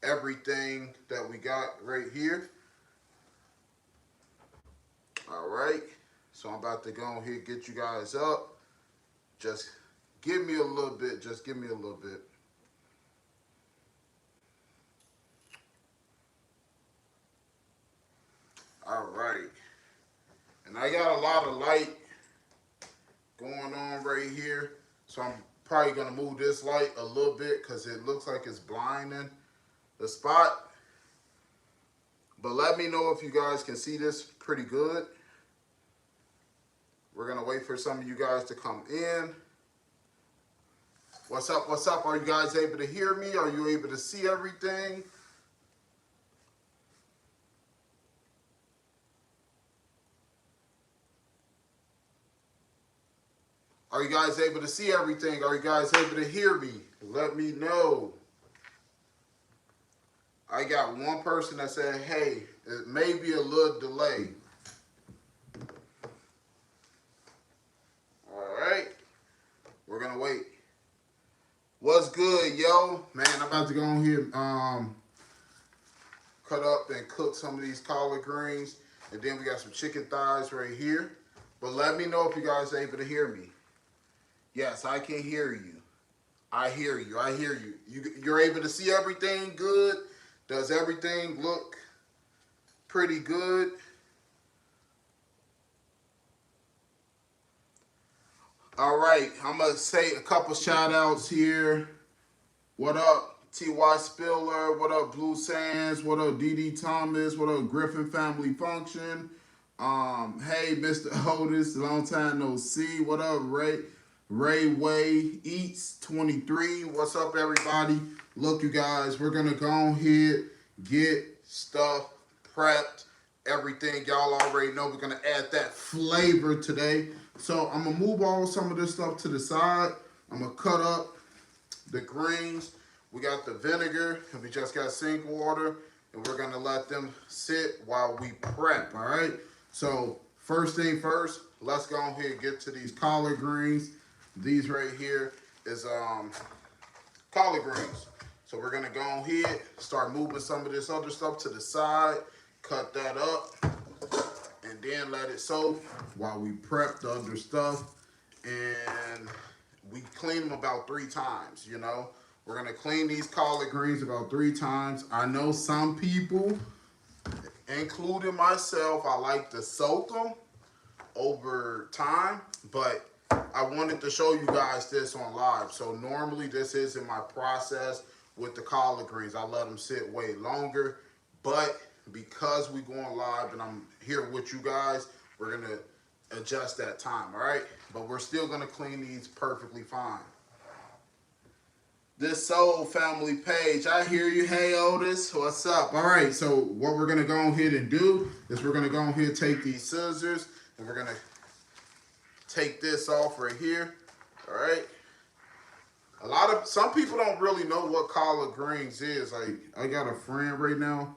everything that we got right here. All right. So I'm about to go ahead and get you guys up. Just give me a little bit. Just give me a little bit. All right. And I got a lot of light going on right here. So I'm probably going to move this light a little bit because it looks like it's blinding the spot. But let me know if you guys can see this pretty good. We're going to wait for some of you guys to come in. What's up? What's up? Are you guys able to hear me? Are you able to see everything? Are you guys able to see everything? Are you guys able to hear me? Let me know. I got one person that said, hey, it may be a little delay. All right. We're going to wait. What's good, yo? Man, I'm about to go on here, cut up and cook some of these collard greens. And then we got some chicken thighs right here. But let me know if you guys are able to hear me. Yes, I can hear you. I hear you. I hear you. You're able to see everything good? Does everything look pretty good? All right, I'm going to say a couple shout outs here. What up, T.Y. Spiller? What up, Blue Sands? What up, D.D. Thomas? What up, Griffin Family Function? Hey, Mr. Otis, long time no see. What up, Ray Way Eats 23. What's up, everybody? Look, you guys, we're going to go ahead, get stuff prepped. Everything y'all already know. We're going to add that flavor today. So I'm going to move some of this stuff to the side. I'm going to cut up the greens. We got the vinegar, and we just got sink water, and we're going to let them sit while we prep, all right? So first thing first, let's go ahead and get to these collard greens. These right here is collard greens. So we're going to go ahead, start moving some of this other stuff to the side, cut that up, and then let it soak while we prep the other stuff. And we clean them about 3 times, you know. We're going to clean these collard greens about 3 times. I know some people, including myself, I like to soak them over time, but I wanted to show you guys this on live. So normally this isn't my process with the collard greens. I let them sit way longer, but because we going live and I'm here with you guys, we're going to adjust that time, all right? But we're still going to clean these perfectly fine. This Soul Family page, I hear you. Hey, Otis, what's up? All right, so what we're going to go ahead and do is we're going to go ahead and take these scissors and we're going to take this off right here, all right? Some people don't really know what collard greens is. Like, I got a friend right now,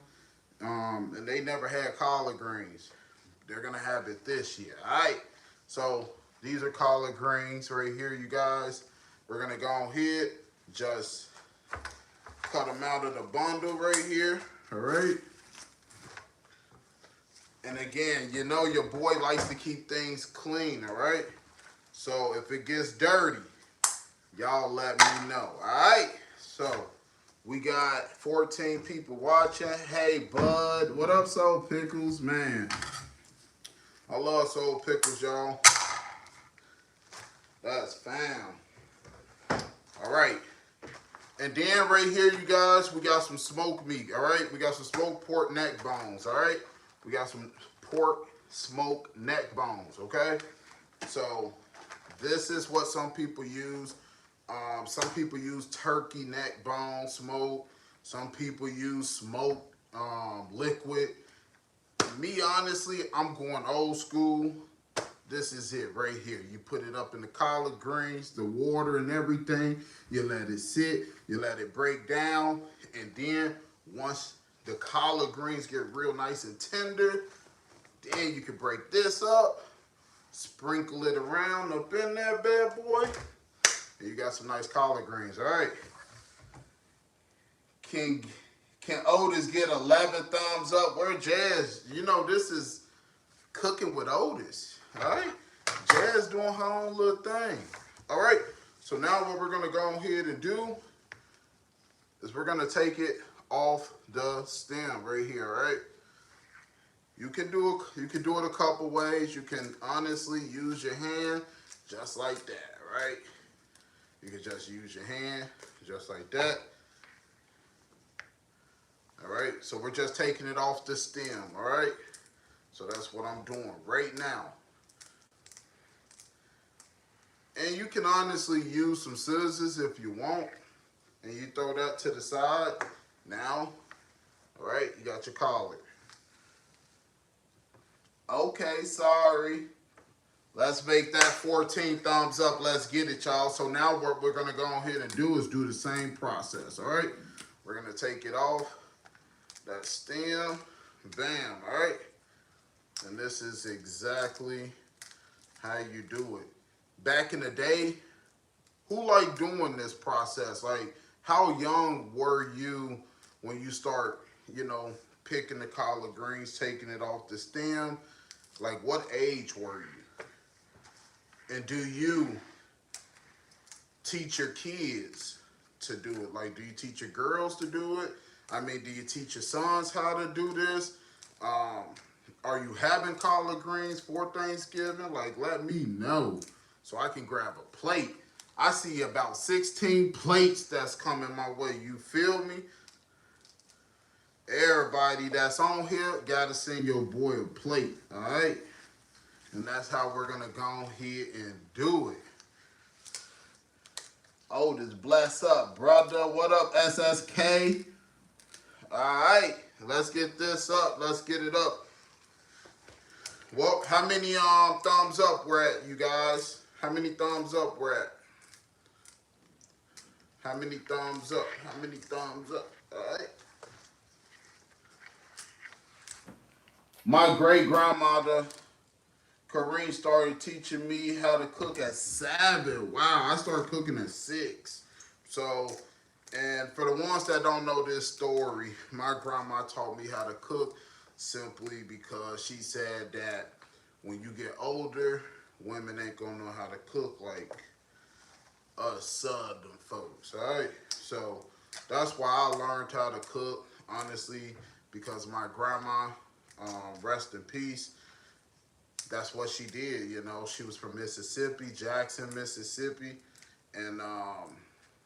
and they never had collard greens. They're going to have it this year, all right? So these are collard greens right here, you guys. We're going to go ahead, just cut them out of the bundle right here, all right? And again, you know your boy likes to keep things clean, all right? So if it gets dirty, y'all let me know, all right? So we got 14 people watching. Hey, Bud. What up, Soul Pickles? Man, I love Soul Pickles, y'all. That's fam. All right. And then right here, you guys, we got some smoked meat, all right? We got some smoked pork neck bones, all right? We got some pork smoked neck bones, okay? So this is what some people use. Some people use turkey neck bone smoke. Some people use smoked liquid. Me, honestly, I'm going old school. This is it right here. You put it up in the collard greens, the water and everything. You let it sit. You let it break down. And then once the collard greens get real nice and tender, then you can break this up, sprinkle it around up in there, bad boy. And you got some nice collard greens, all right? Can Otis get 11 thumbs up? Where Jazz? You know, this is cooking with Otis. All right? Jazz doing her own little thing. All right? So now what we're going to go ahead and do is we're going to take it off the stem right here, all right? You can do it a couple ways. You can honestly use your hand just like that, right? You can just use your hand just like that. All right, so we're just taking it off the stem, all right? So that's what I'm doing right now. And you can honestly use some scissors if you want. And you throw that to the side. Now, all right, you got your collar. Okay, sorry. Let's make that 14 thumbs up. Let's get it, y'all. So now what we're going to go ahead and do is do the same process, all right? We're going to take it off that stem, bam, all right? And this is exactly how you do it. Back in the day, who liked doing this process? Like, how young were you when you start, you know, picking the collard greens, taking it off the stem? Like, what age were you? And do you teach your kids to do it? Like, do you teach your girls to do it? I mean, do you teach your sons how to do this? Are you having collard greens for Thanksgiving? Like, let me know so I can grab a plate. I see about 16 plates that's coming my way. You feel me? Everybody that's on here gotta send your boy a plate, all right? And that's how we're gonna go ahead and do it. Otis, bless up, brother. What up, SSK? All right, let's get this up. Let's get it up. Well, how many thumbs up we're at, you guys? How many thumbs up we're at? How many thumbs up? How many thumbs up? All right. My great grandmother, Corrine, started teaching me how to cook at 7. Wow, I started cooking at 6. So, and for the ones that don't know this story, my grandma taught me how to cook simply because she said that when you get older, women ain't gonna know how to cook like us southern folks, all right? So that's why I learned how to cook, honestly, because my grandma, rest in peace, that's what she did, you know. She was from Mississippi, Jackson, Mississippi, and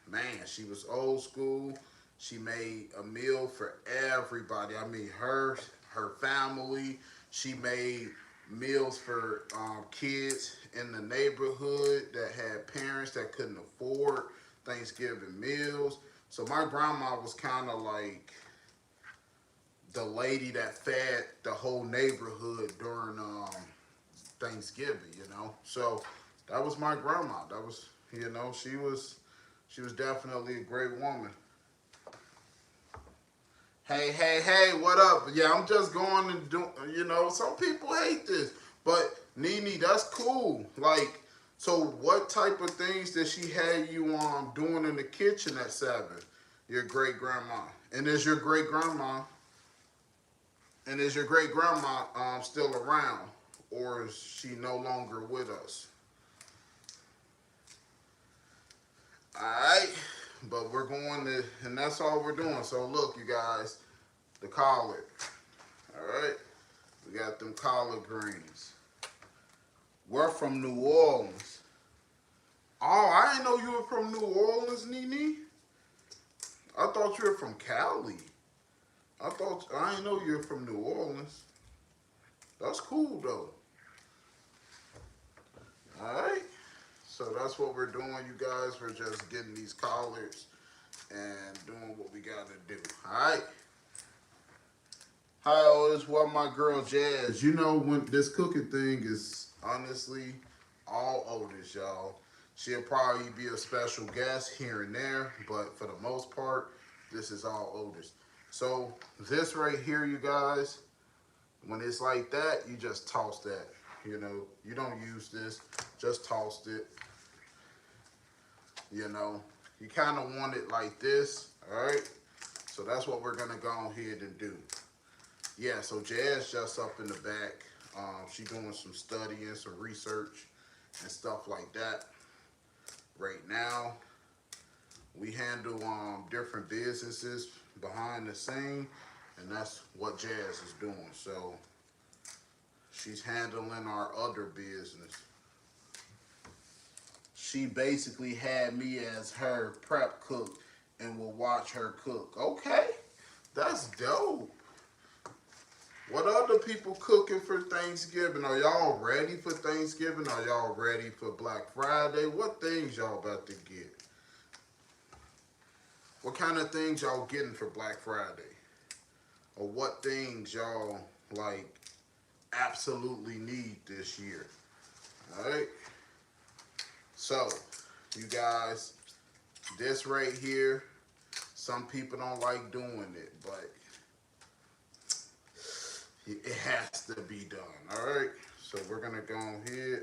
man, she was old school. She made a meal for everybody. I mean, her family. She made meals for kids in the neighborhood that had parents that couldn't afford Thanksgiving meals. So my grandma was kind of like the lady that fed the whole neighborhood during Thanksgiving, you know. So that was my grandma. That was, you know, she was definitely a great woman. Hey, hey, hey, what up? Yeah, I'm just going and do, you know, some people hate this, but Nene, that's cool. Like, so what type of things did she have you doing in the kitchen at 7? Your great grandma. And is your great grandma still around, or is she no longer with us? All right. But we're going to, and that's all we're doing. So look, you guys, the collard. All right, we got them collard greens. We're from New Orleans. Oh, I didn't know you were from New Orleans, Nene. I thought you were from Cali. I didn't know you were from New Orleans. That's cool though. All right. So that's what we're doing, you guys. We're just getting these collards and doing what we gotta do. All right. Hi, Otis. What my girl Jazz. You know, when this cooking thing is honestly all Otis, y'all. She'll probably be a special guest here and there, but for the most part, this is all Otis. So this right here, you guys, when it's like that, you just toss that. You know, you don't use this, just toss it. You know, you kind of want it like this, all right? So that's what we're gonna go ahead and do. Yeah, so Jazz just up in the back. She doing some studying, some research and stuff like that. Right now, we handle different businesses behind the scene, and that's what Jazz is doing. So she's handling our other business. She basically had me as her prep cook and will watch her cook. Okay, that's dope. What other people cooking for Thanksgiving? Are y'all ready for Thanksgiving? Are y'all ready for Black Friday? What things y'all about to get? What kind of things y'all getting for Black Friday? Or what things y'all like absolutely need this year? All right. So, you guys, this right here, some people don't like doing it, but it has to be done. All right. So we're gonna go ahead,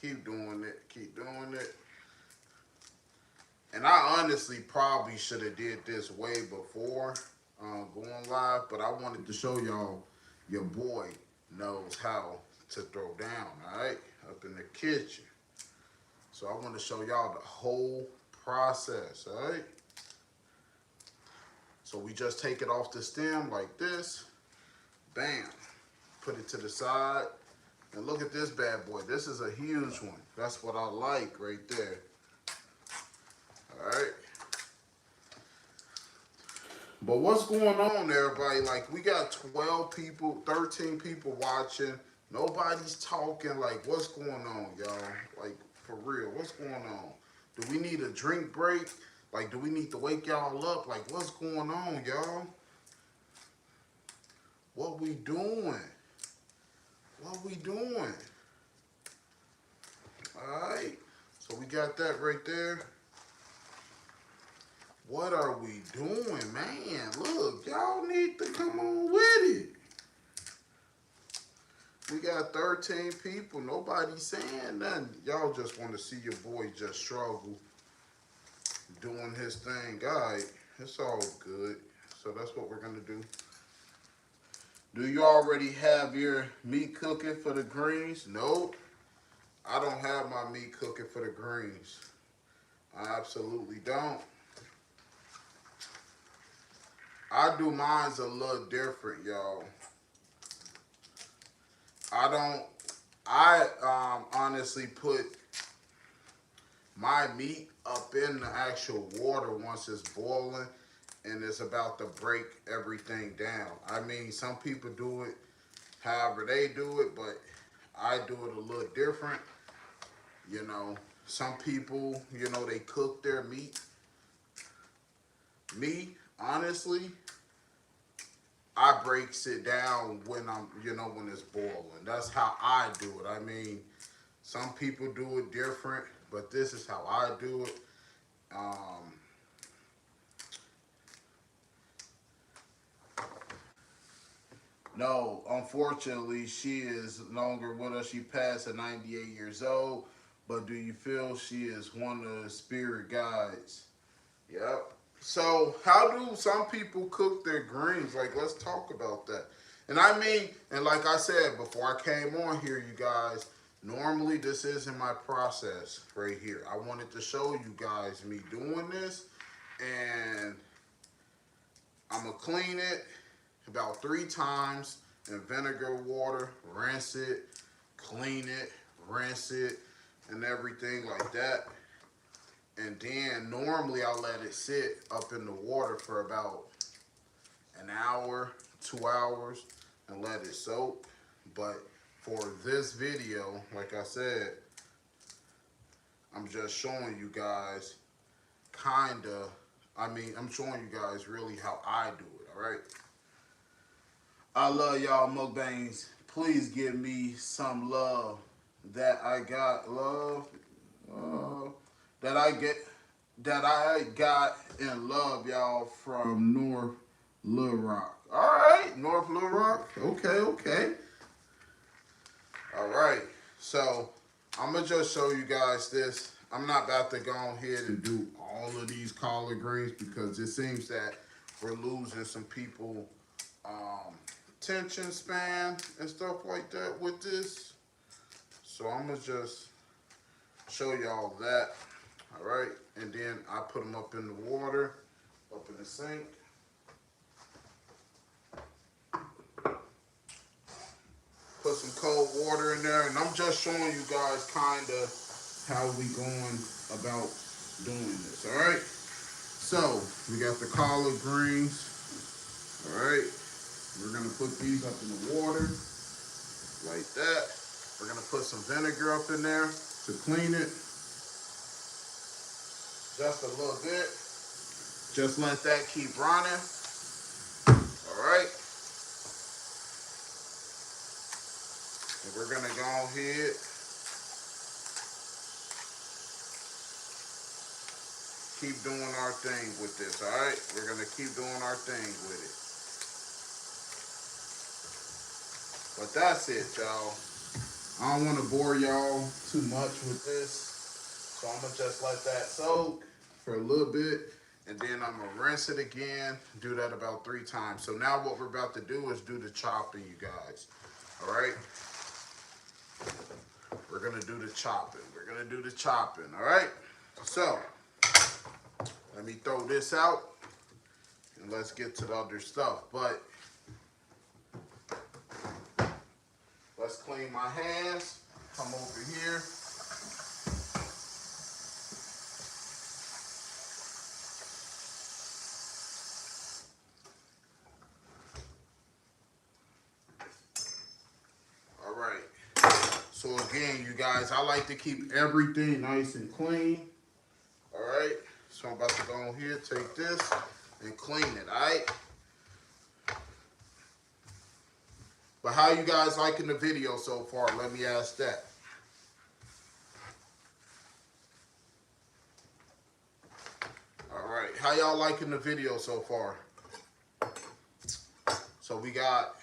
keep doing it. And I honestly probably should have did this way before going live, but I wanted to show y'all your boy knows how to throw down, all right, up in the kitchen. So I want to show y'all the whole process, all right? So we just take it off the stem like this, bam, put it to the side, and look at this bad boy. This is a huge one. That's what I like right there. All right. But what's going on, everybody? Like, we got 12 people, 13 people watching. Nobody's talking. Like, what's going on, y'all? Like, for real, what's going on? Do we need a drink break? Like, do we need to wake y'all up? Like, what's going on, y'all? What we doing? What we doing? All right. So we got that right there. What are we doing, man? Look, y'all need to come on with it. We got 13 people. Nobody's saying nothing. Y'all just want to see your boy just struggle doing his thing. All right, it's all good. So that's what we're going to do. Do you already have your meat cooking for the greens? Nope. I don't have my meat cooking for the greens. I absolutely don't. I do mine's a little different, y'all. I honestly put my meat up in the actual water once it's boiling and it's about to break everything down. I mean, some people do it however they do it, but I do it a little different. You know, some people, you know, they cook their meat. Me, honestly, I breaks it down when when it's boiling. That's how I do it. I mean, some people do it different, but this is how I do it. No, unfortunately, she is no longer with us. She passed at 98 years old. But do you feel she is one of the spirit guides? Yep. So how do some people cook their greens? Like, let's talk about that. And I mean, and like I said before I came on here, you guys, normally this isn't my process right here. I wanted to show you guys me doing this, and I'm going to clean it about 3 times in vinegar water, rinse it, clean it, rinse it, and everything like that. And then normally I let it sit up in the water for about an hour, 2 hours, and let it soak. But for this video, like I said, I'm just showing you guys I'm showing you guys really how I do it, all right? I love y'all mukbangs. Please give me some love that I got love. That I got and love y'all from North Little Rock. All right, North Little Rock. Okay. All right. So I'm gonna just show you guys this. I'm not about to go ahead and do all of these collard greens because it seems that we're losing some people attention span and stuff like that with this. So I'm gonna just show y'all that. All right, and then I put them up in the water, up in the sink. Put some cold water in there, and I'm just showing you guys kind of how we going about doing this. All right, so we got the collard greens. All right, we're gonna put these up in the water like that. We're gonna put some vinegar up in there to clean it just a little bit. Just let that keep running. All right. And we're gonna go ahead keep doing our thing with this. All right. We're gonna keep doing our thing with it. But that's it, y'all. I don't want to bore y'all too much with this, so I'm gonna just let that soak for a little bit, and then I'm gonna rinse it again. Do that about 3 times. So now what we're about to do is do the chopping, you guys. All right. We're gonna do the chopping. We're gonna do the chopping. All right. So let me throw this out, and let's get to the other stuff. But let's clean my hands. Come over here. All right. So again, you guys, I like to keep everything nice and clean. All right. So I'm about to go on here, take this, and clean it. All right. But how you guys liking the video so far? Let me ask that. All right, how y'all liking the video so far? So we got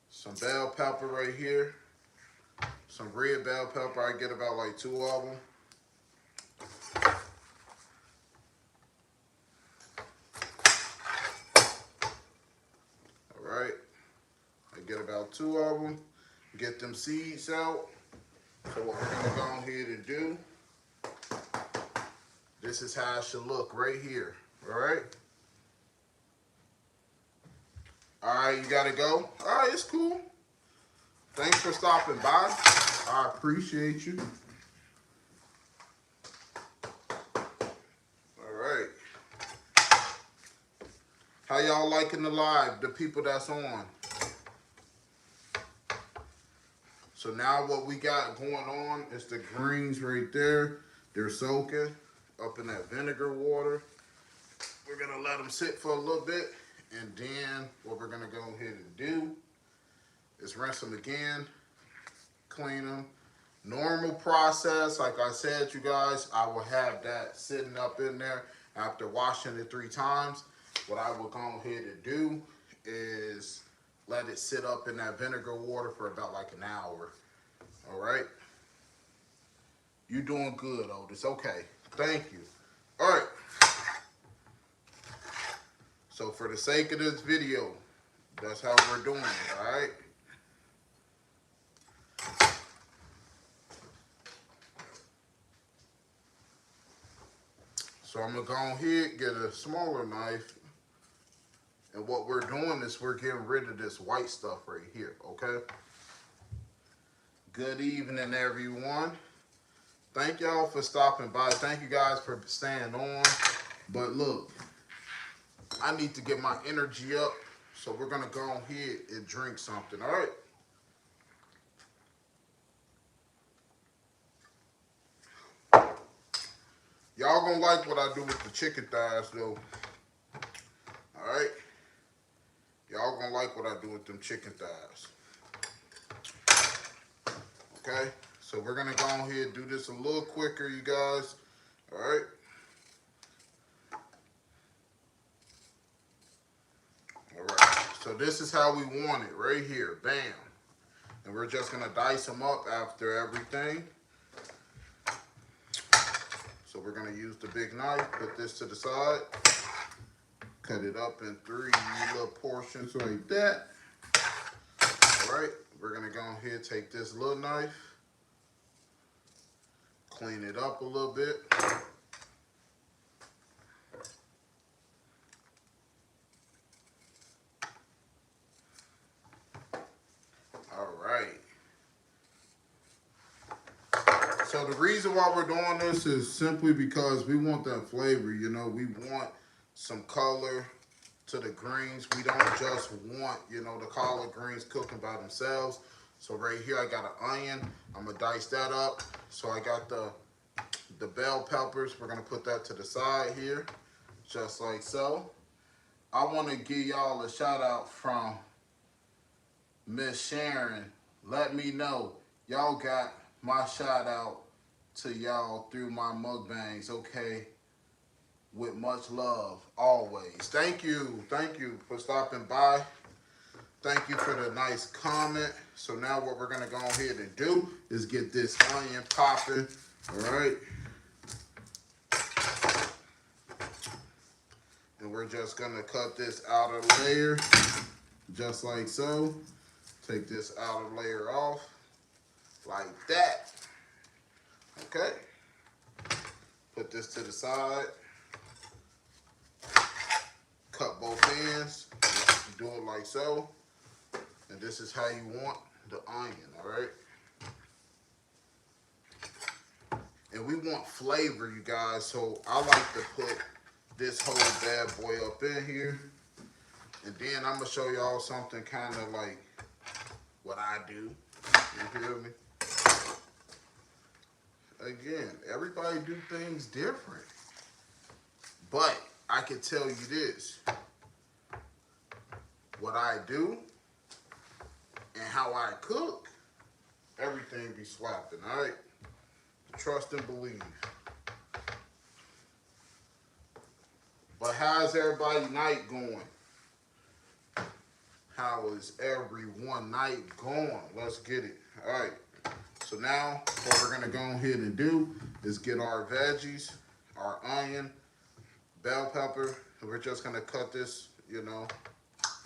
some bell pepper right here, some red bell pepper. I get about like 2 of them. All right, I get about 2 of them. Get them seeds out. So what we're gonna go ahead and do, this is how it should look right here. All right. All right, you gotta go. All right, it's cool. Thanks for stopping by. I appreciate you. All right. How y'all liking the live, the people that's on? So now what we got going on is the greens right there. They're soaking up in that vinegar water. We're gonna let them sit for a little bit, and then what we're gonna go ahead and do is rinse them again, clean them. Normal process, like I said, you guys, I will have that sitting up in there after washing it 3 times. What I will go ahead and do is let it sit up in that vinegar water for about like an hour. All right. You doing good, Otis. Okay. Thank you. All right. So for the sake of this video, that's how we're doing it, all right? So I'm gonna go ahead, get a smaller knife. And what we're doing is we're getting rid of this white stuff right here, okay? Good evening, everyone. Thank y'all for stopping by. Thank you guys for staying on. But look, I need to get my energy up, so we're gonna go ahead and drink something, all right? Y'all gonna like what I do with the chicken thighs, though. All right? Y'all gonna like what I do with them chicken thighs. Okay? So we're gonna go ahead and do this a little quicker, you guys. All right? All right. So this is how we want it, right here. Bam. And we're just gonna dice them up after everything. So we're gonna use the big knife, put this to the side, Cut it up in 3 little portions like that. All right, we're gonna go ahead, take this little knife, clean it up a little bit. All right. So the reason why we're doing this is simply because we want that flavor, you know, we want some color to the greens. We don't just want, you know, the collard greens cooking by themselves. So right here I got an onion. I'm gonna dice that up. So I got the bell peppers. We're gonna put that to the side here, just like so. I wanna give y'all a shout out from Miss Sharon. Let me know y'all got my shout out to y'all through my mukbangs, okay? With much love, always. Thank you for stopping by. Thank you for the nice comment. So now what we're gonna go ahead and do is get this onion popping, all right? And we're just gonna cut this outer layer, just like so. Take this outer layer off, like that. Okay, put this to the side. Cut both ends, do it like so. And this is how you want the onion, all right? And we want flavor, you guys, so I like to put this whole bad boy up in here. And then I'm gonna show y'all something kind of like what I do, you feel me? Again, everybody do things different. But I can tell you this, what I do and how I cook, everything be slapping, all right? Trust and believe. But how's everybody night going? How is everyone night going? Let's get it. All right. So now what we're gonna go ahead and do is get our veggies, our onion, bell pepper, and we're just gonna cut this, you know,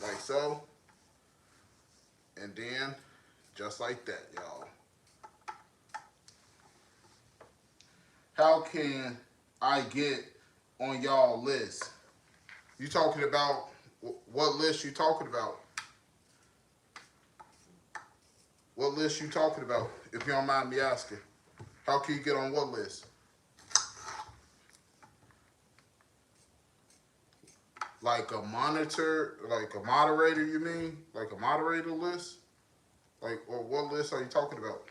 like so. And then just like that, y'all. How can I get on y'all list? You talking about, what list you talking about? What list you talking about, if you don't mind me asking? How can you get on what list? Like a monitor, like a moderator, you mean? Like a moderator list? Like, or what list are you talking about?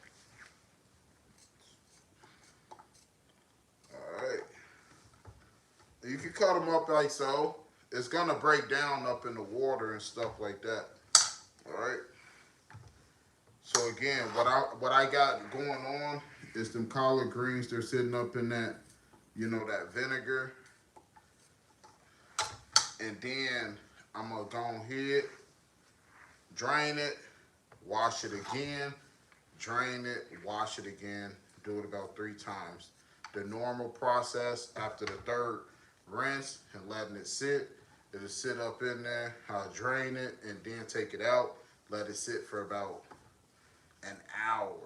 All right. You can cut them up like so. It's gonna break down up in the water and stuff like that. All right. So again, what I got going on is them collard greens. They're sitting up in that, you know, that vinegar. And then I'm gonna go ahead, drain it, wash it again, drain it, wash it again. Do it about 3 times. The normal process after the 3rd rinse and letting it sit. It'll sit up in there. I'll drain it and then take it out. Let it sit for about an hour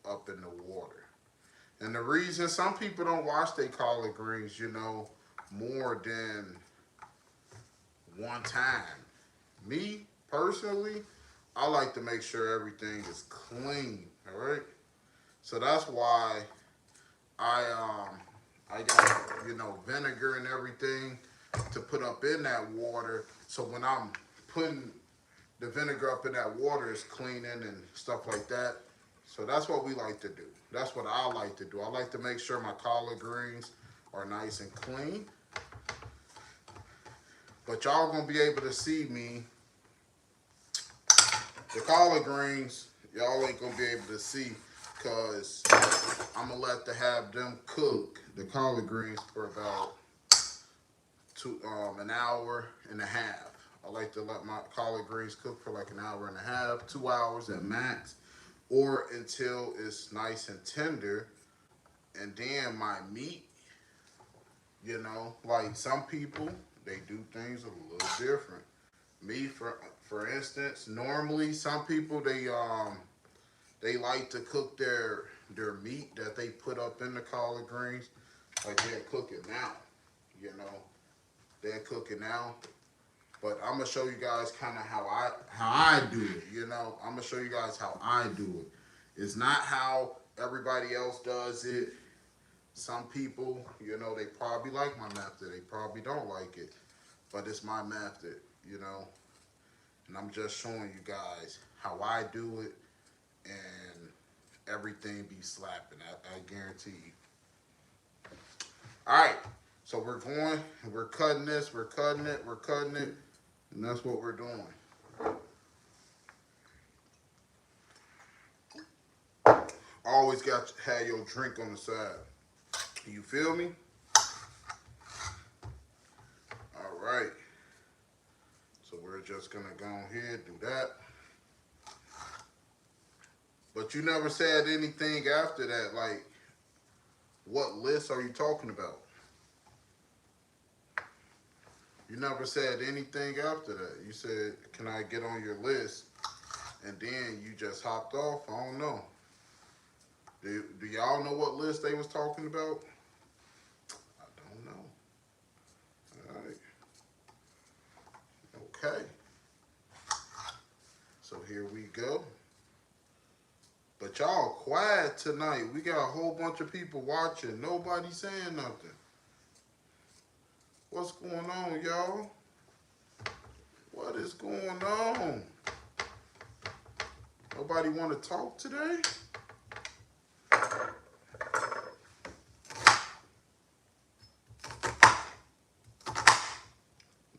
up in the water. And the reason some people don't wash their collard greens, you know, more than 1 time. Me, personally, I like to make sure everything is clean, all right? So that's why I got, you know, vinegar and everything to put up in that water. So when I'm putting the vinegar up in that water, it's cleaning and stuff like that. So that's what we like to do. That's what I like to do. I like to make sure my collard greens are nice and clean. But y'all gonna be able to see me. The collard greens, y'all ain't gonna be able to see because I'm gonna have them cook the collard greens for about an hour and a half. I like to let my collard greens cook for like an hour and a half, 2 hours at max, or until it's nice and tender. And then my meat, you know, like some people, they do things a little different. Me, for instance, normally some people they like to cook their meat that they put up in the collard greens, like they'll cook it now. You know, they'll cook it now. But I'm gonna show you guys kind of how I do it. You know, I'm gonna show you guys how I do it. It's not how everybody else does it. Some people, you know, they probably like my method. They probably don't like it, but it's my method. You know, and I'm just showing you guys how I do it, and everything be slapping. I guarantee you. All right, so we're cutting this, we're cutting it, we're cutting it, and that's what we're doing. Always got to have your drink on the side. You feel me? All right. So we're just gonna go ahead and do that. But you never said anything after that, like what list are you talking about? You never said anything after that. You said, can I get on your list? And then you just hopped off. I don't know. Do y'all know what list they was talking about? I don't know. All right. Okay. So here we go. But y'all quiet tonight. We got a whole bunch of people watching. Nobody saying nothing. What's going on, y'all? What is going on? Nobody want to talk today?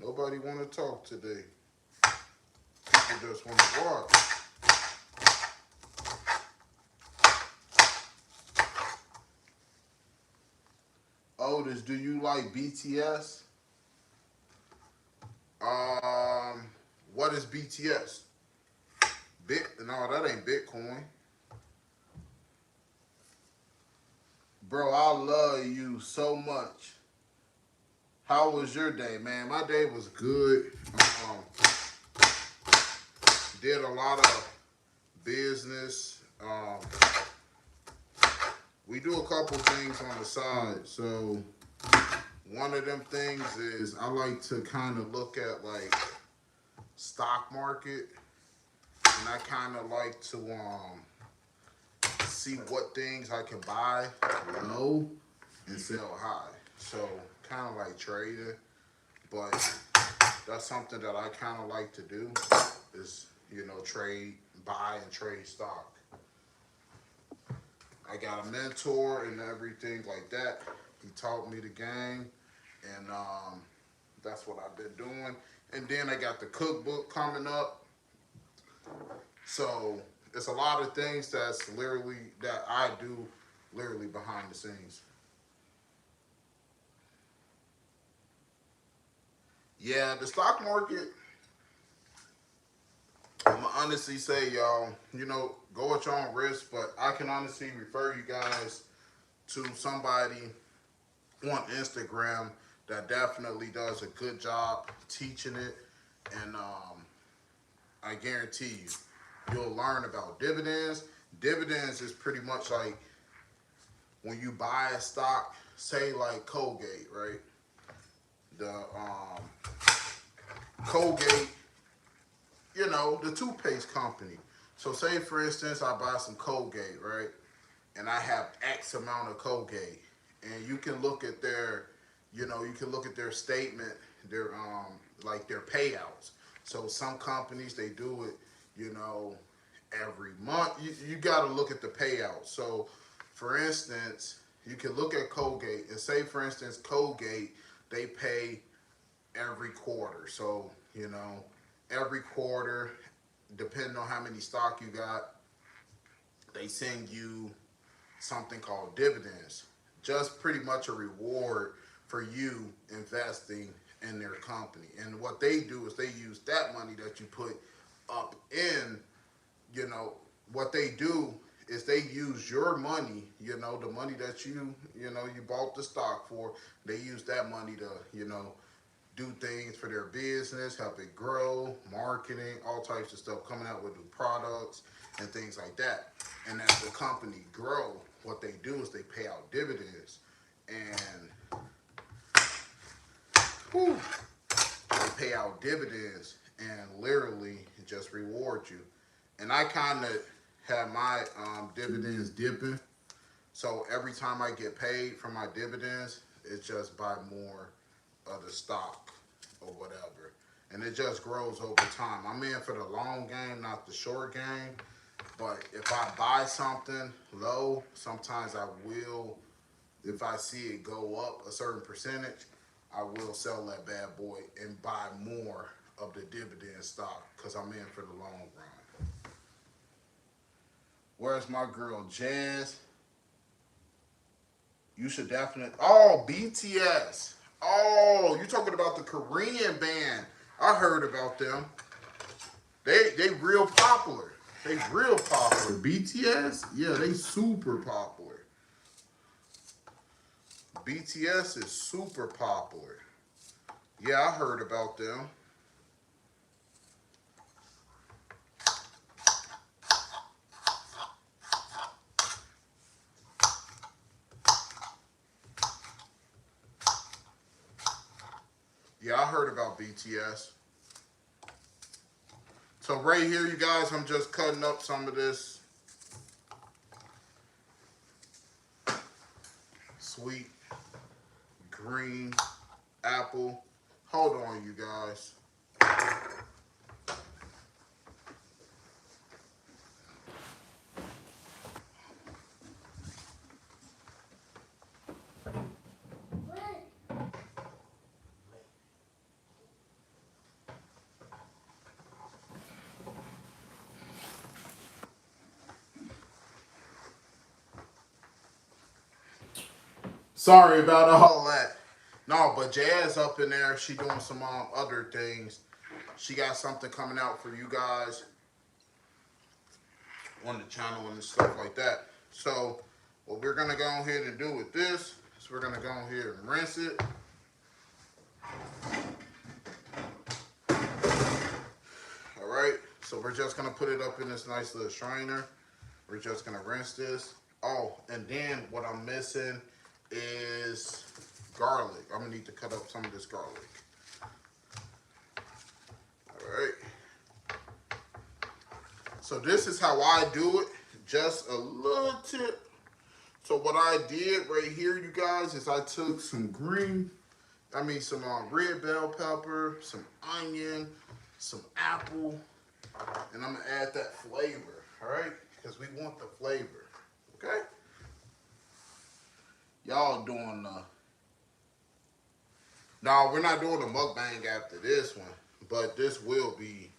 Nobody want to talk today. People just want to watch. Otis, do you like BTS? What is BTS? No, that ain't Bitcoin. Bro, I love you so much. How was your day, man? My day was good. Did a lot of business. We do a couple things on the side. So one of them things is I like to kind of look at like stock market, and I kind of like to see what things I can buy low and sell high. So kind of like trading, but that's something that I kind of like to do is, you know, buy and trade stock. I got a mentor and everything like that. He taught me the game, and that's what I've been doing. And then I got the cookbook coming up. So it's a lot of things that I do literally behind the scenes. Yeah, the stock market, I'm gonna honestly say, y'all, you know, go at your own risk, but I can honestly refer you guys to somebody on Instagram that definitely does a good job teaching it, and I guarantee you'll learn about dividends. Dividends is pretty much like when you buy a stock, say like Colgate, right? The Colgate, you know, the toothpaste company. So say for instance, I buy some Colgate, right? And I have X amount of Colgate. And you can look at their, you know, you can look at their statement, their like their payouts. So some companies they do it, you know, every month. You got to look at the payouts. So for instance, you can look at Colgate and say for instance Colgate, they pay every quarter. So, you know, every quarter, depending on how many stock you got, they send you something called dividends. Just pretty much a reward for you investing in their company. And what they do is they use that money that you put up in, you know, what they do is they use your money, you know, the money that you know, you bought the stock for, they use that money to, you know, do things for their business, help it grow, marketing, all types of stuff, coming out with new products and things like that. And as the company grow, what they do is they pay out dividends. And whew, they pay out dividends and literally just reward you. And I kind of have my dividends dipping. So every time I get paid for my dividends, it's just buy more of the stock or whatever. And it just grows over time. I'm in for the long game, not the short game. But if I buy something low, sometimes I will, if I see it go up a certain percentage, I will sell that bad boy and buy more of the dividend stock because I'm in for the long run. Where's my girl Jazz? You should definitely. Oh, BTS. Oh, you talking about the Korean band? I heard about them. They real popular. They real popular. BTS, yeah, they super popular. BTS is super popular. Yeah, I heard about them. Yeah, I heard about BTS. So right here, you guys, I'm just cutting up some of this sweet green apple. Hold on, you guys. Sorry about all that. No, but Jazz up in there. She doing some other things. She got something coming out for you guys on the channel and stuff like that. So what we're gonna go ahead and do with this is we're gonna go ahead and rinse it. All right. So we're just gonna put it up in this nice little strainer. We're just gonna rinse this. Oh, and then what I'm missing is garlic. I'm gonna need to cut up some of this garlic. All right. So this is how I do it. Just a little tip. So what I did right here, you guys, is I took some some red bell pepper, some onion, some apple, and I'm gonna add that flavor. All right, because we want the flavor. Okay. Y'all doing no, we're not doing a mukbang after this one, but this will be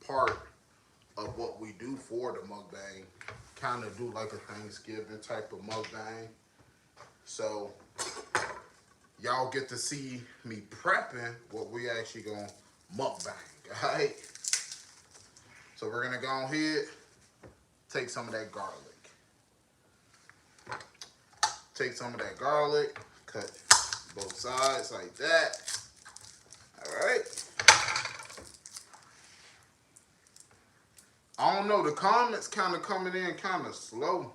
part of what we do for the mukbang. Kind of do like a Thanksgiving type of mukbang. So y'all get to see me prepping what we actually gonna mukbang, all right? So we're gonna go ahead, take some of that garlic. Take some of that garlic, cut both sides like that. All right. I don't know, the comments kind of coming in kind of slow.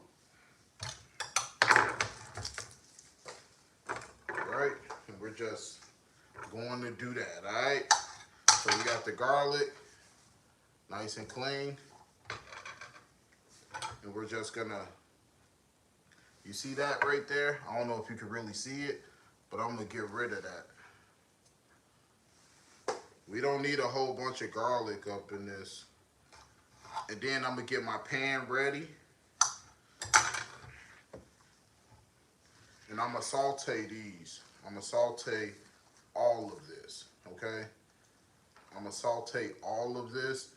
All right, and we're just going to do that, all right? So we got the garlic, nice and clean. And we're just gonna, you see that right there? I don't know if you can really see it, but I'm gonna get rid of that. We don't need a whole bunch of garlic up in this. And then I'm gonna get my pan ready. And I'm gonna saute these. I'm gonna saute all of this, okay? I'm gonna saute all of this.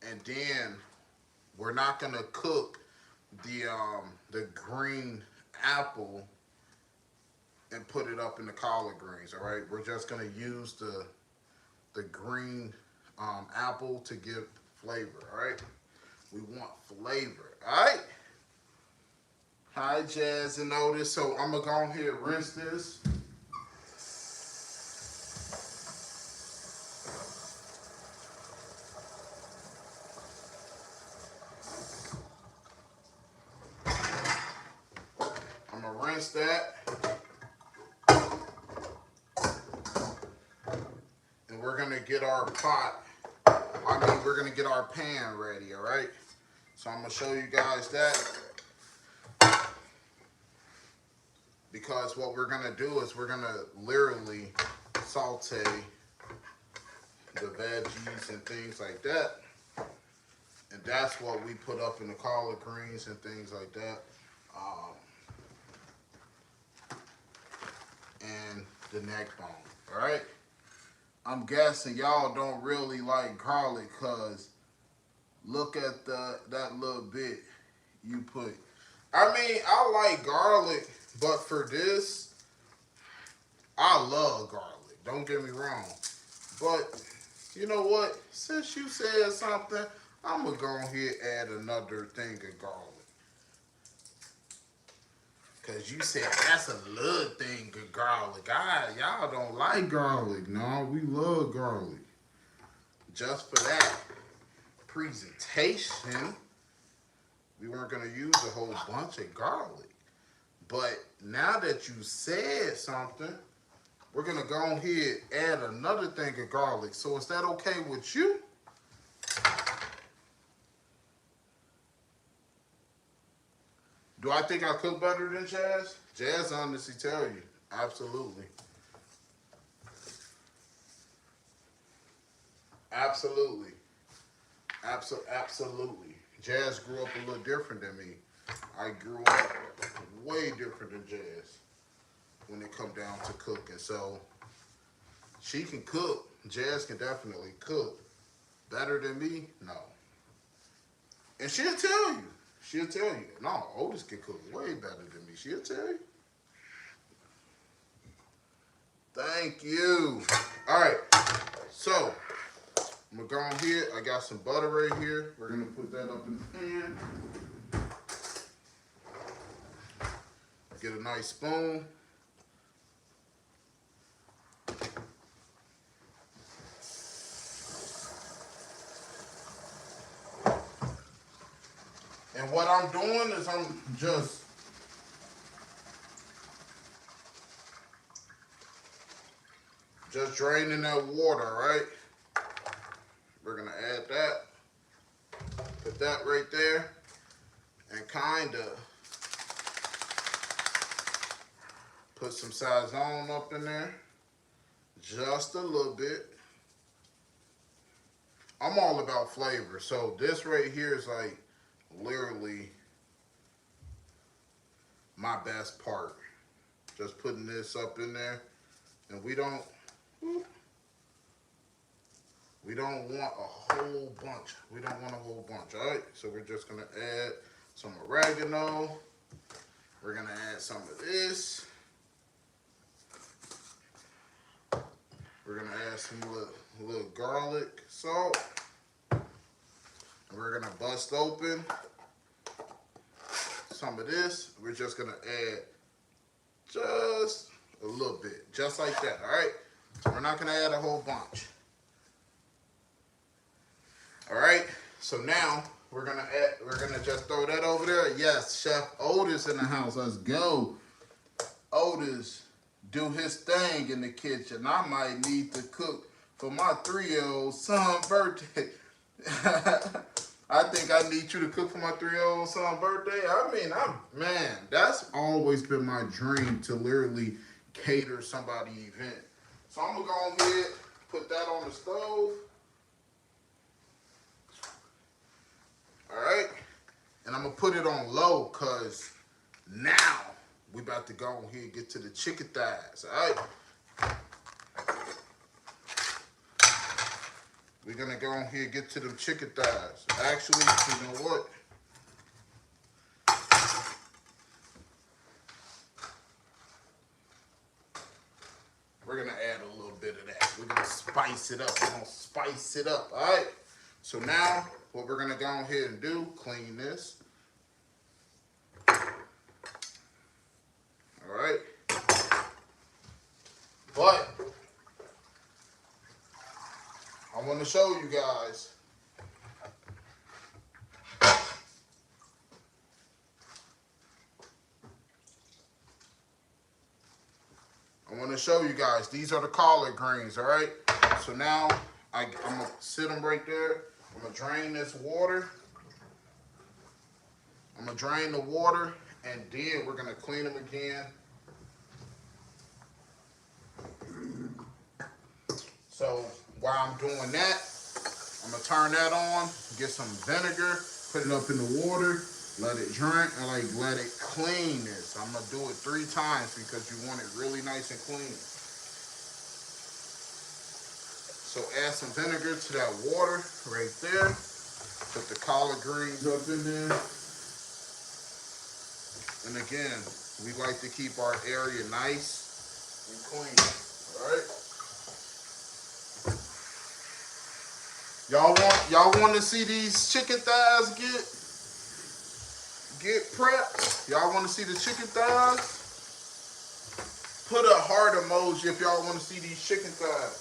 And then we're not gonna cook the green apple and put it up in the collard greens, all right? We're just gonna use the green apple to give flavor, all right? We want flavor, all right? Hi, JazzNOtis. So I'm gonna go ahead and rinse this. get our pot, we're gonna get our pan ready, all right? So I'm gonna show you guys that, because what we're gonna do is we're gonna literally saute the veggies and things like that. And that's what we put up in the collard greens and things like that. And the neck bone, all right? I'm guessing y'all don't really like garlic, because look at that little bit you put. I mean, I like garlic, but for this, I love garlic. Don't get me wrong. But you know what? Since you said something, I'm going to go ahead and add another thing of garlic. Because you said that's a little thing of garlic. Y'all don't like garlic. No, we love garlic. Just for that presentation, we weren't going to use a whole bunch of garlic. But now that you said something, we're going to go ahead and add another thing of garlic. So is that okay with you? Do I think I cook better than Jazz? Jazz honestly tell you. Absolutely. Absolutely. Absolutely. Jazz grew up a little different than me. I grew up way different than Jazz when it come down to cooking. So she can cook. Jazz can definitely cook. Better than me? No. And she'll tell you. She'll tell you. No, Otis can cook way better than me. She'll tell you. Thank you. All right. So I'm going to go on here. I got some butter right here. We're going to put that up in the pan. Get a nice spoon. And what I'm doing is I'm just draining that water, right? We're gonna add that, put that right there, and kinda put some Sazon up in there, just a little bit. I'm all about flavor, so this right here is like literally my best part. Just putting this up in there, and we don't want a whole bunch. We don't want a whole bunch, all right? So we're just gonna add some oregano. We're gonna add some of this. We're gonna add some little garlic, salt. And we're gonna bust open some of this. We're just gonna add just a little bit, just like that, all right? So we're not gonna add a whole bunch. All right, so now we're gonna just throw that over there. Yes, Chef Otis in the house. Let's go. Otis do his thing in the kitchen. I might need to cook for my 3-year-old son's birthday. I think I need you to cook for my 3-year-old son's birthday. I mean, man, that's always been my dream, to literally cater somebody's event. So I'm gonna go ahead, put that on the stove. All right, and I'm gonna put it on low, cause now we about to go on here and get to the chicken thighs. All right, we're gonna go on here and get to them chicken thighs. Actually, you know what? We're gonna add a little bit of that. We're gonna spice it up. We're gonna spice it up. All right. So now, what we're gonna go ahead and do, clean this. All right. But I want to show you guys. These are the collard greens, all right? So now I'm gonna sit them right there. I'm gonna drain this water. I'm gonna drain the water, and then we're gonna clean them again. So while I'm doing that, I'm gonna turn that on, get some vinegar, put it up in the water, let it drain, and like let it clean this. I'm gonna do it 3 times because you want it really nice and clean. So add some vinegar to that water right there. Put the collard greens up in there. And again, we like to keep our area nice and clean. All right. Y'all want to see these chicken thighs get prepped? Y'all want to see the chicken thighs? Put a heart emoji if y'all want to see these chicken thighs.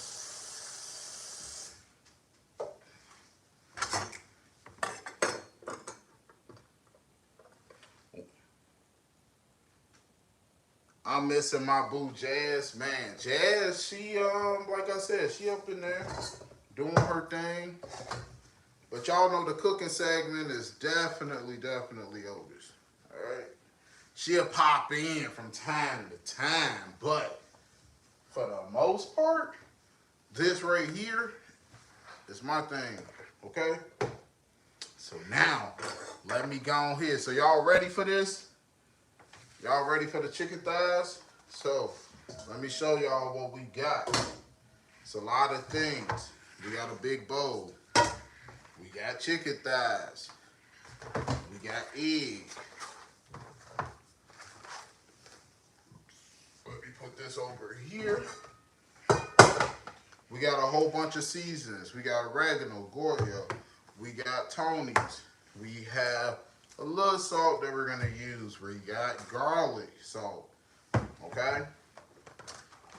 I'm missing my boo Jazz, man. Jazz, she like I said, she up in there doing her thing. But y'all know the cooking segment is definitely Otis. All right, she'll pop in from time to time, but for the most part, this right here is my thing. Okay. So now, let me go on here. So y'all ready for this? Y'all ready for the chicken thighs? So, let me show y'all what we got. It's a lot of things. We got a big bowl. We got chicken thighs. We got egg. Let me put this over here. We got a whole bunch of seasonings. We got oregano, Goya. We got Tony's. We have a little salt that we're gonna use. We got garlic salt, okay?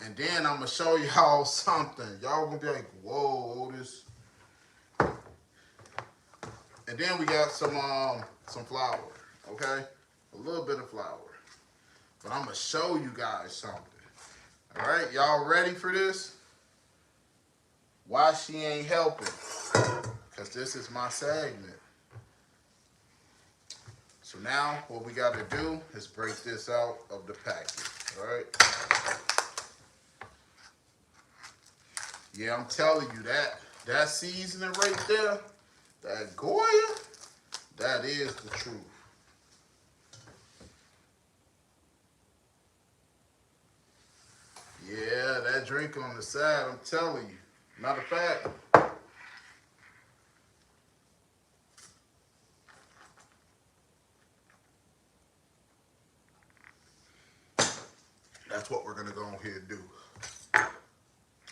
And then I'm gonna show y'all something. Y'all gonna be like, whoa, Otis. And then we got some flour, okay? A little bit of flour. But I'm gonna show you guys something. All right, y'all ready for this? Why she ain't helping? Because this is my segment. So now what we got to do is break this out of the packet, all right? Yeah, I'm telling you that seasoning right there, that Goya, that is the truth. Yeah, that drink on the side, I'm telling you. Matter of fact, that's what we're gonna go on here and do.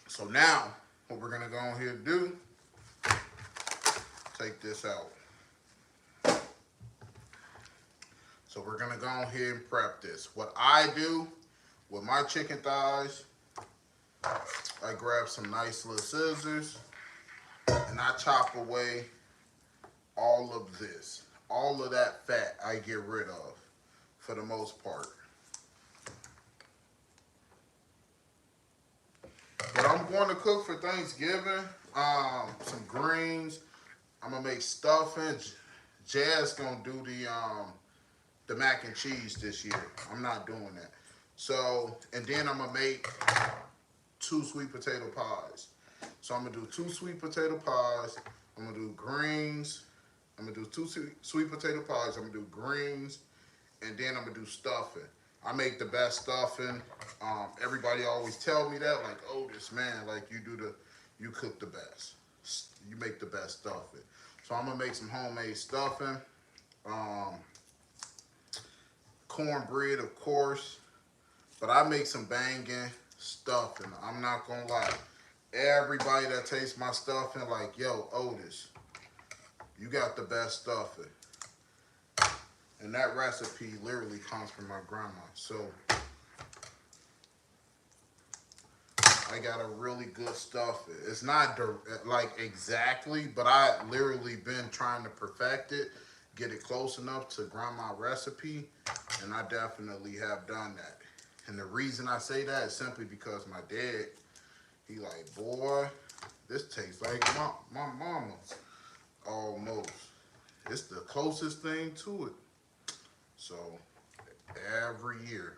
So now, what we're gonna go on here and do, take this out. So we're gonna go on here and prep this. What I do with my chicken thighs, I grab some nice little scissors and I chop away all of this. All of that fat I get rid of for the most part. But I'm going to cook for Thanksgiving, some greens. I'm gonna make stuffing. Jazz gonna do the mac and cheese this year. I'm not doing that. So, and then I'm gonna make 2 sweet potato pies. So I'm gonna do 2 sweet potato pies. I'm gonna do greens. I'm gonna do 2 sweet potato pies. I'm gonna do greens, and then I'm gonna do stuffing. I make the best stuffing. Everybody always tell me that, like, Otis, man, like you cook the best. You make the best stuffing. So I'm gonna make some homemade stuffing. Cornbread, of course. But I make some banging stuffing. I'm not gonna lie. Everybody that tastes my stuffing, like, yo, Otis, you got the best stuffing. And that recipe literally comes from my grandma. So I got a really good stuffing. It's not like exactly, but I literally been trying to perfect it, get it close enough to grandma's recipe, and I definitely have done that. And the reason I say that is simply because my dad, he like, boy, This tastes like my mama's almost. It's the closest thing to it. So every year,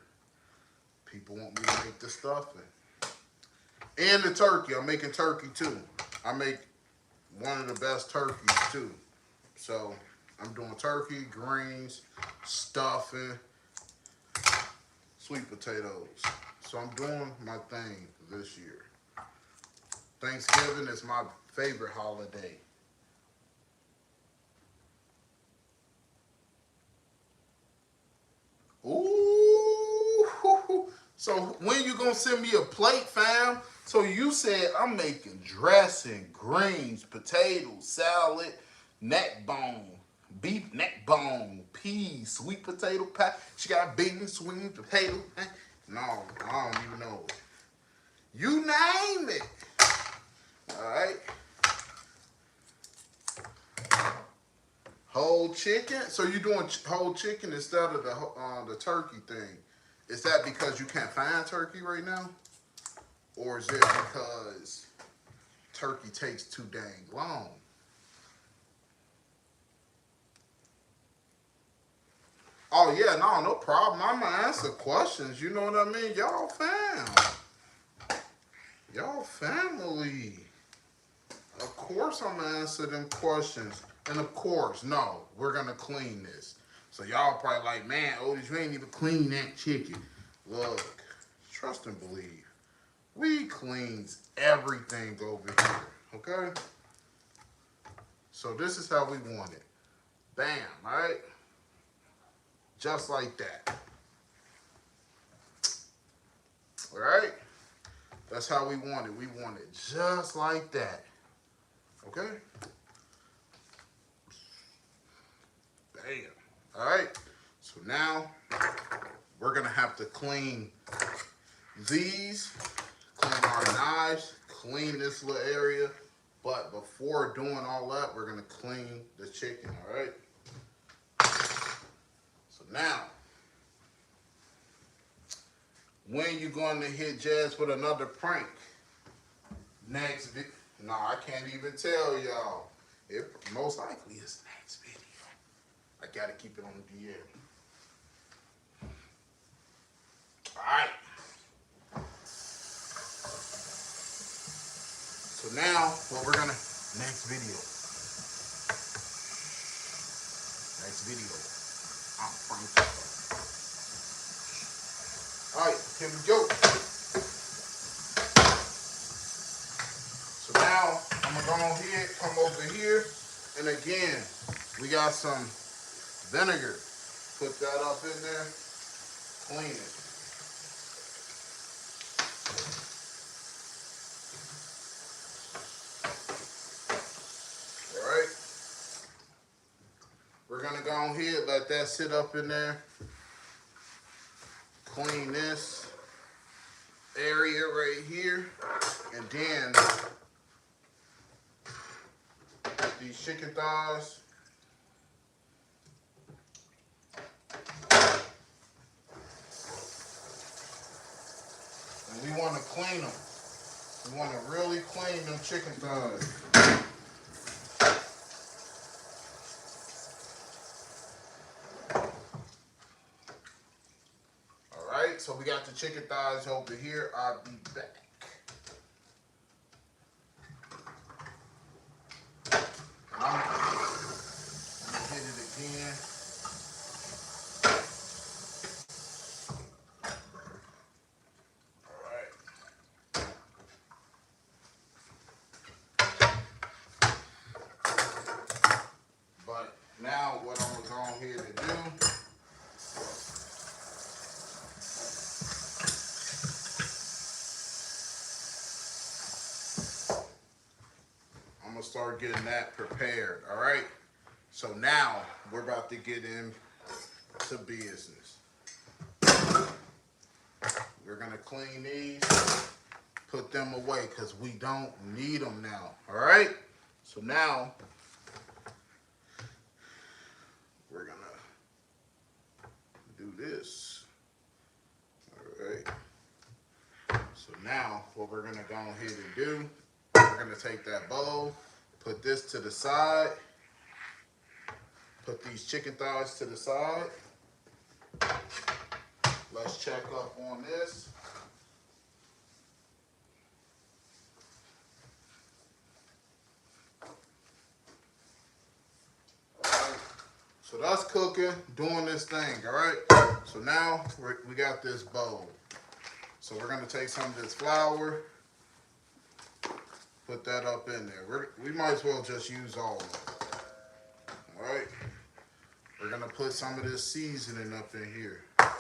people want me to make the stuffing. And the turkey. I'm making turkey too. I make one of the best turkeys too. So I'm doing turkey, greens, stuffing, sweet potatoes. So I'm doing my thing this year. Thanksgiving is my favorite holiday. Ooh. So when you gonna send me a plate, fam? So you said I'm making dressing, greens, potatoes, salad, neck bone, beef neck bone, peas, sweet potato pie. She got beans, sweet potato. No, I don't even know. You name it. All right. Whole chicken. So you doing whole chicken instead of the turkey thing? Is that because you can't find turkey right now, or is it because turkey takes too dang long? Oh yeah, no problem. I'ma answer questions. You know what I mean? Y'all family. Of course I'm gonna answer them questions. And of course, no, we're gonna clean this. So y'all probably like, man, Otis, you ain't even clean that chicken. Look, trust and believe. We cleans everything over here, okay? So this is how we want it. Bam, all right? Just like that. All right? That's how we want it. We want it just like that. Okay? Bam. All right? So now we're going to have to clean these, clean our knives, clean this little area. But before doing all that, we're going to clean the chicken, all right? So now, when you going to hit Jazz with another prank? Next video. No, I can't even tell y'all. It most likely is next video. I got to keep it on the DL. All right. So now, what we're going to, next video. Next video. I'm pranking. All right, here we go. So now, I'm going to go on here, come over here, and again, we got some vinegar. Put that up in there, clean it. All right. We're going to go on here, let that sit up in there. Clean this area right here, and then these chicken thighs. And we want to clean them. We want to really clean them chicken thighs. All right, so we got the chicken thighs over here. I'll be back. I'm gonna hit it again. All right. But now what I'm gonna go on here to do, I'm gonna start getting that prepared, all right? So now we're about to get into business. We're gonna clean these, put them away because we don't need them now, all right? So now we're gonna do this, all right? So now what we're gonna go ahead and do, we're gonna take that bowl, put this to the side, put these chicken thighs to the side. Let's check up on this. So that's cooking, doing this thing, all right? So now we got this bowl. So we're gonna take some of this flour, put that up in there. We might as well just use all of it, all right? We're gonna put some of this seasoning up in here, all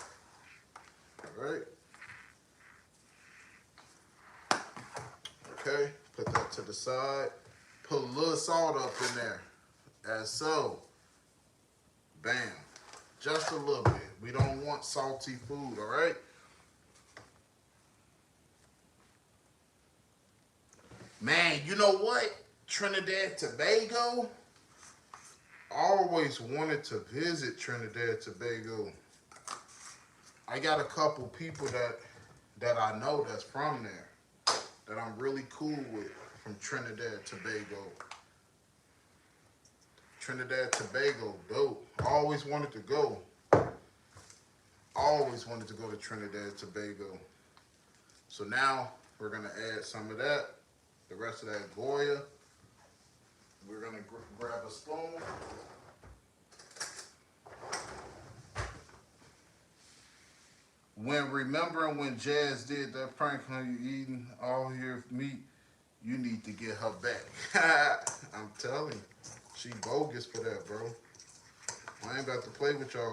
right? Okay, put that to the side. Put a little salt up in there, as so. Bam, just a little bit. We don't want salty food, all right? Man, you know what? Trinidad Tobago. I always wanted to visit Trinidad Tobago. I got a couple people that I know that's from there, that I'm really cool with from Trinidad Tobago. Trinidad Tobago, dope. I always wanted to go. Always wanted to go to Trinidad Tobago. So now we're gonna add some of that, the rest of that Goya. We're gonna grab a spoon. Remembering when Jazz did that prank on you eating all your meat, you need to get her back. I'm telling you. She bogus for that, bro. I ain't about to play with y'all,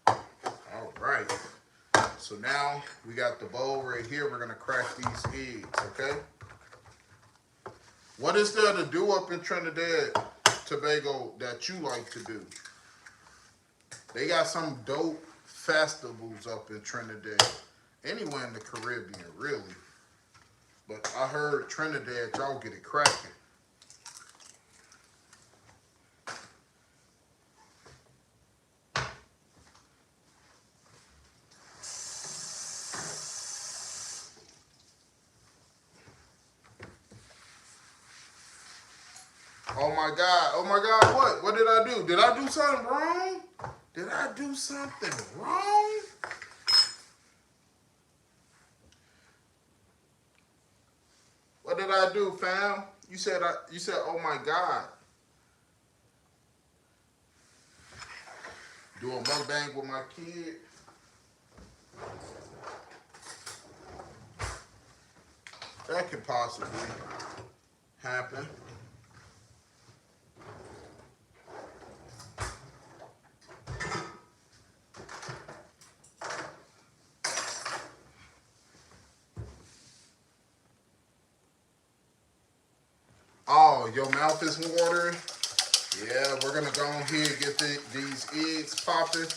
girl. All right. So now we got the bowl right here. We're gonna crack these eggs, okay? What is there to do up in Trinidad Tobago that you like to do? They got some dope festivals up in Trinidad. Anywhere in the Caribbean, really. But I heard Trinidad, y'all get it cracking. Oh my God, what? What did I do? Did I do something wrong? Did I do something wrong? What did I do, fam? You said, oh my God. Do a mukbang with my kid. That could possibly happen. Oh, your mouth is watering? Yeah, we're gonna go on here and get these eggs popping.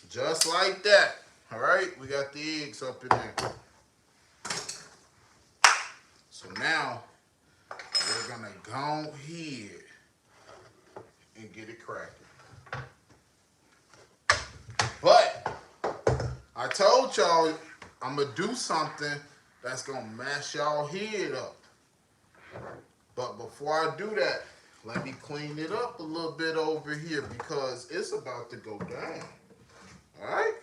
Just like that. All right, we got the eggs up in there. So now we're gonna go ahead and get it cracking. But I told y'all I'm gonna do something that's gonna mash y'all head up. But before I do that, let me clean it up a little bit over here because it's about to go down. All right?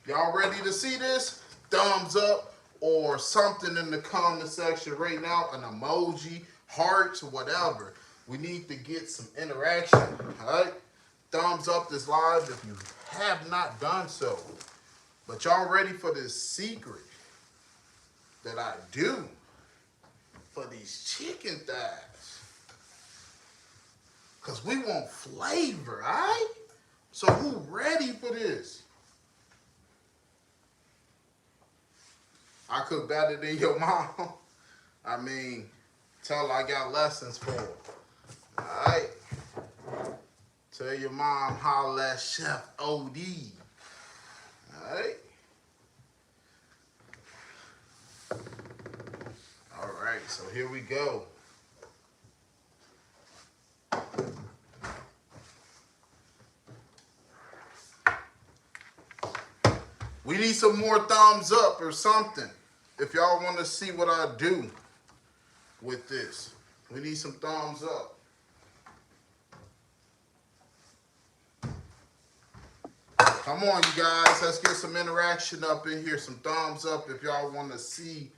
Y'all ready to see this? Thumbs up or something in the comment section right now, an emoji, hearts, whatever. We need to get some interaction, all right? Thumbs up this live if you have not done so. But y'all ready for this secret that I do for these chicken thighs? Because we want flavor, all right? So who ready for this? I cook better than your mom. I mean, tell her I got lessons for her. All right? Tell your mom holla at Chef OD. All right? All right, so here we go. We need some more thumbs up or something. If y'all want to see what I do with this, we need some thumbs up. Come on, you guys. Let's get some interaction up in here. Some thumbs up if y'all want to see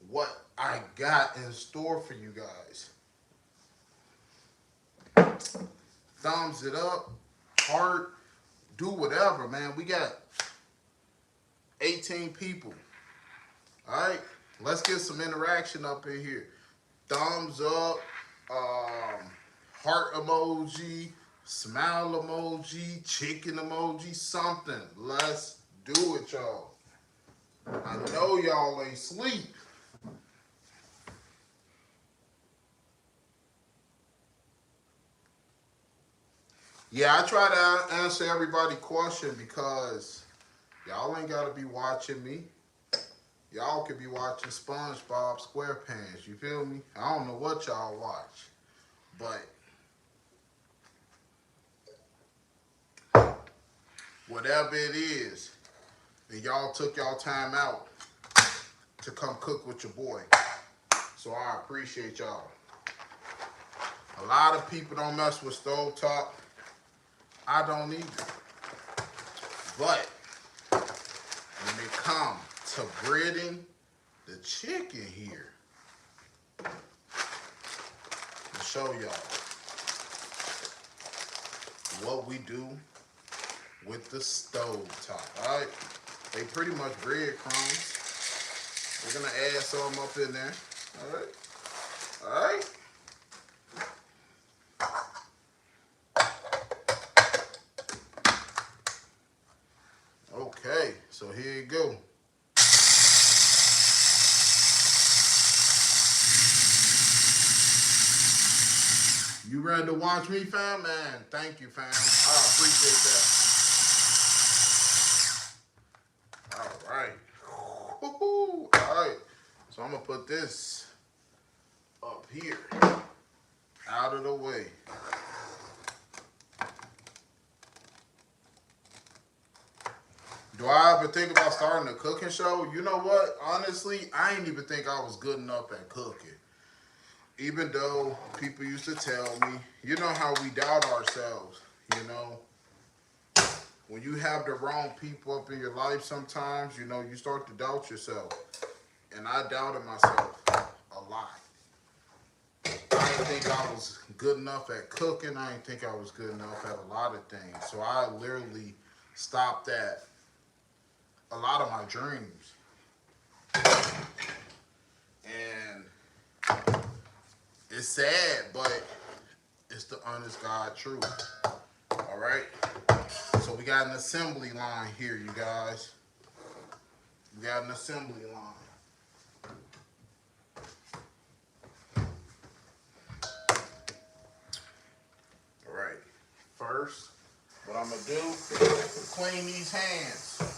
what I got in store for you guys. Thumbs it up, heart, do whatever, man. We got 18 people. All right, let's get some interaction up in here. Thumbs up, heart emoji, smile emoji, chicken emoji, something. Let's do it, y'all. I know y'all ain't sleep. Yeah, I try to answer everybody's question because y'all ain't got to be watching me. Y'all could be watching SpongeBob SquarePants. You feel me? I don't know what y'all watch, but whatever it is, and y'all took y'all time out to come cook with your boy. So I appreciate y'all. A lot of people don't mess with stovetop. I don't either. But when it comes to breading the chicken here, I'll show y'all what we do with the stove top. All right, they pretty much breadcrumbs. We're gonna add some up in there. All right, all right. Okay, so here you go. You ready to watch me, fam? Man, thank you, fam. I appreciate that. All right. Woo-hoo. All right. So I'm going to put this up here, out of the way. Do I ever think about starting a cooking show? You know what? Honestly, I ain't even think I was good enough at cooking. Even though people used to tell me, you know how we doubt ourselves, you know? When you have the wrong people up in your life sometimes, you know, you start to doubt yourself. And I doubted myself a lot. I didn't think I was good enough at cooking. I didn't think I was good enough at a lot of things. So I literally stopped at a lot of my dreams. And it's sad, but it's the honest God truth. All right? So we got an assembly line here, you guys. We got an assembly line. All right. First, what I'm going to do is clean these hands.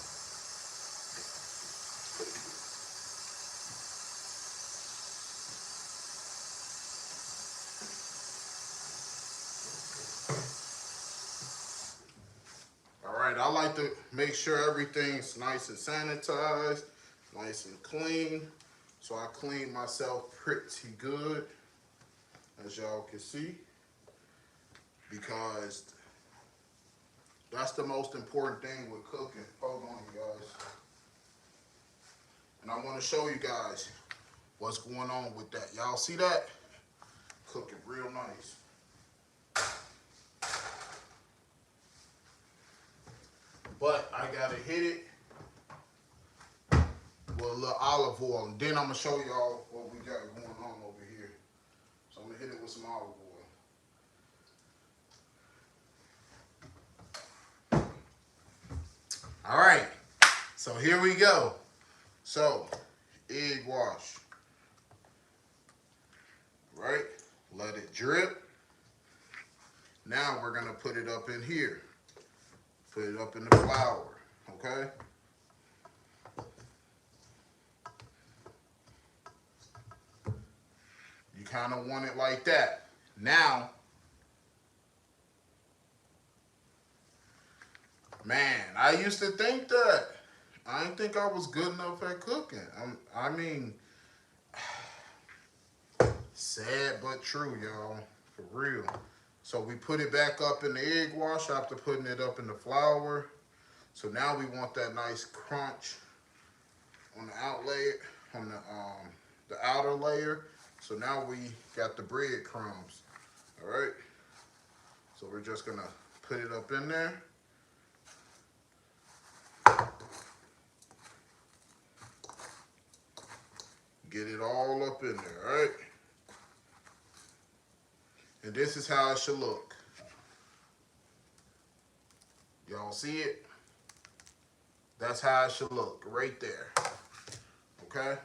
I like to make sure everything's nice and sanitized, nice and clean. So I clean myself pretty good, as y'all can see, because that's the most important thing with cooking. Hold on, you guys. And I want to show you guys what's going on with that. Y'all see that? Cooking real nice. But I gotta hit it with a little olive oil, and then I'm gonna show y'all what we got going on over here. So I'm gonna hit it with some olive oil. All right, so here we go. So, egg wash, right? Let it drip. Now we're gonna put it up in here. Put it up in the flour, okay? You kind of want it like that. Now, man, I used to think that. I didn't think I was good enough at cooking. I mean, sad but true, y'all. For real. So we put it back up in the egg wash after putting it up in the flour. So now we want that nice crunch on the on the outer layer. So now we got the breadcrumbs. All right. So we're just gonna put it up in there. Get it all up in there, all right? And this is how it should look. Y'all see it? That's how it should look, right there. Okay?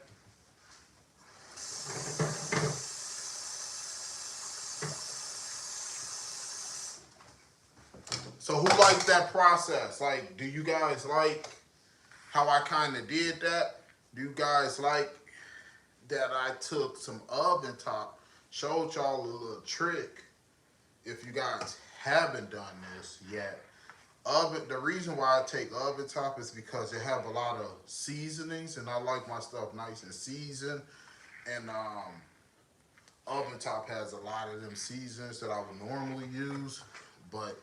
So who liked that process? Like, do you guys like how I kind of did that? Do you guys like that I took some oven top, showed y'all a little trick if you guys haven't done this yet? The reason why I take oven top is because they have a lot of seasonings, and I like my stuff nice and seasoned. And oven top has a lot of them seasons that I would normally use, but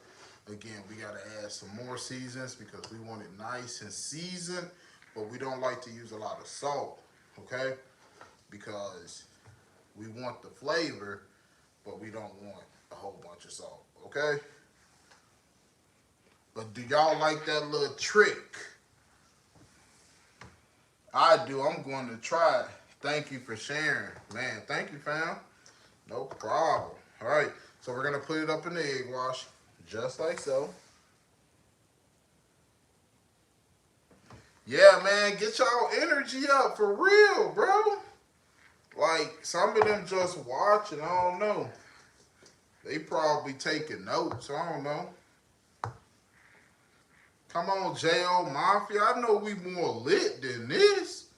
again, we gotta add some more seasons because we want it nice and seasoned, but we don't like to use a lot of salt, okay? Because we want the flavor, but we don't want a whole bunch of salt, okay? But do y'all like that little trick? I do. I'm going to try it. Thank you for sharing. Man, thank you, fam. No problem. All right, so we're going to put it up in the egg wash, just like so. Yeah, man, get y'all energy up for real, bro. Like, some of them just watching, I don't know. They probably taking notes, I don't know. Come on, J.O. Mafia. I know we more lit than this.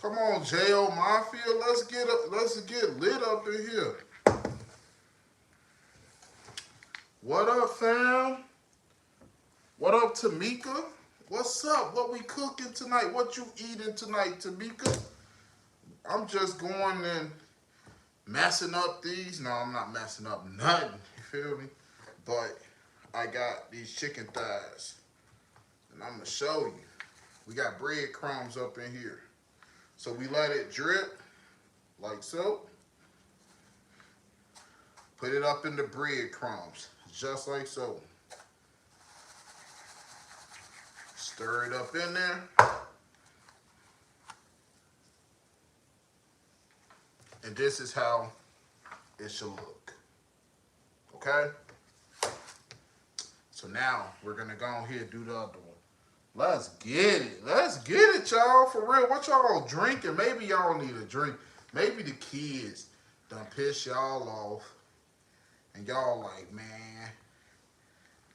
Come on, J.O. Mafia. Let's get lit up in here. What up, fam? What up, Tamika? What's up? What we cooking tonight? What you eating tonight, Tamika? I'm just going and messing up these. No, I'm not messing up nothing. You feel me? But I got these chicken thighs, and I'm gonna show you. We got breadcrumbs up in here. So we let it drip, like so. Put it up in the breadcrumbs, just like so. Stir it up in there. And this is how it should look, okay? So now we're gonna go ahead and do the other one. Let's get it. Let's get it, y'all. For real. What y'all drinking? Maybe y'all need a drink. Maybe the kids done piss y'all off. And y'all like, man,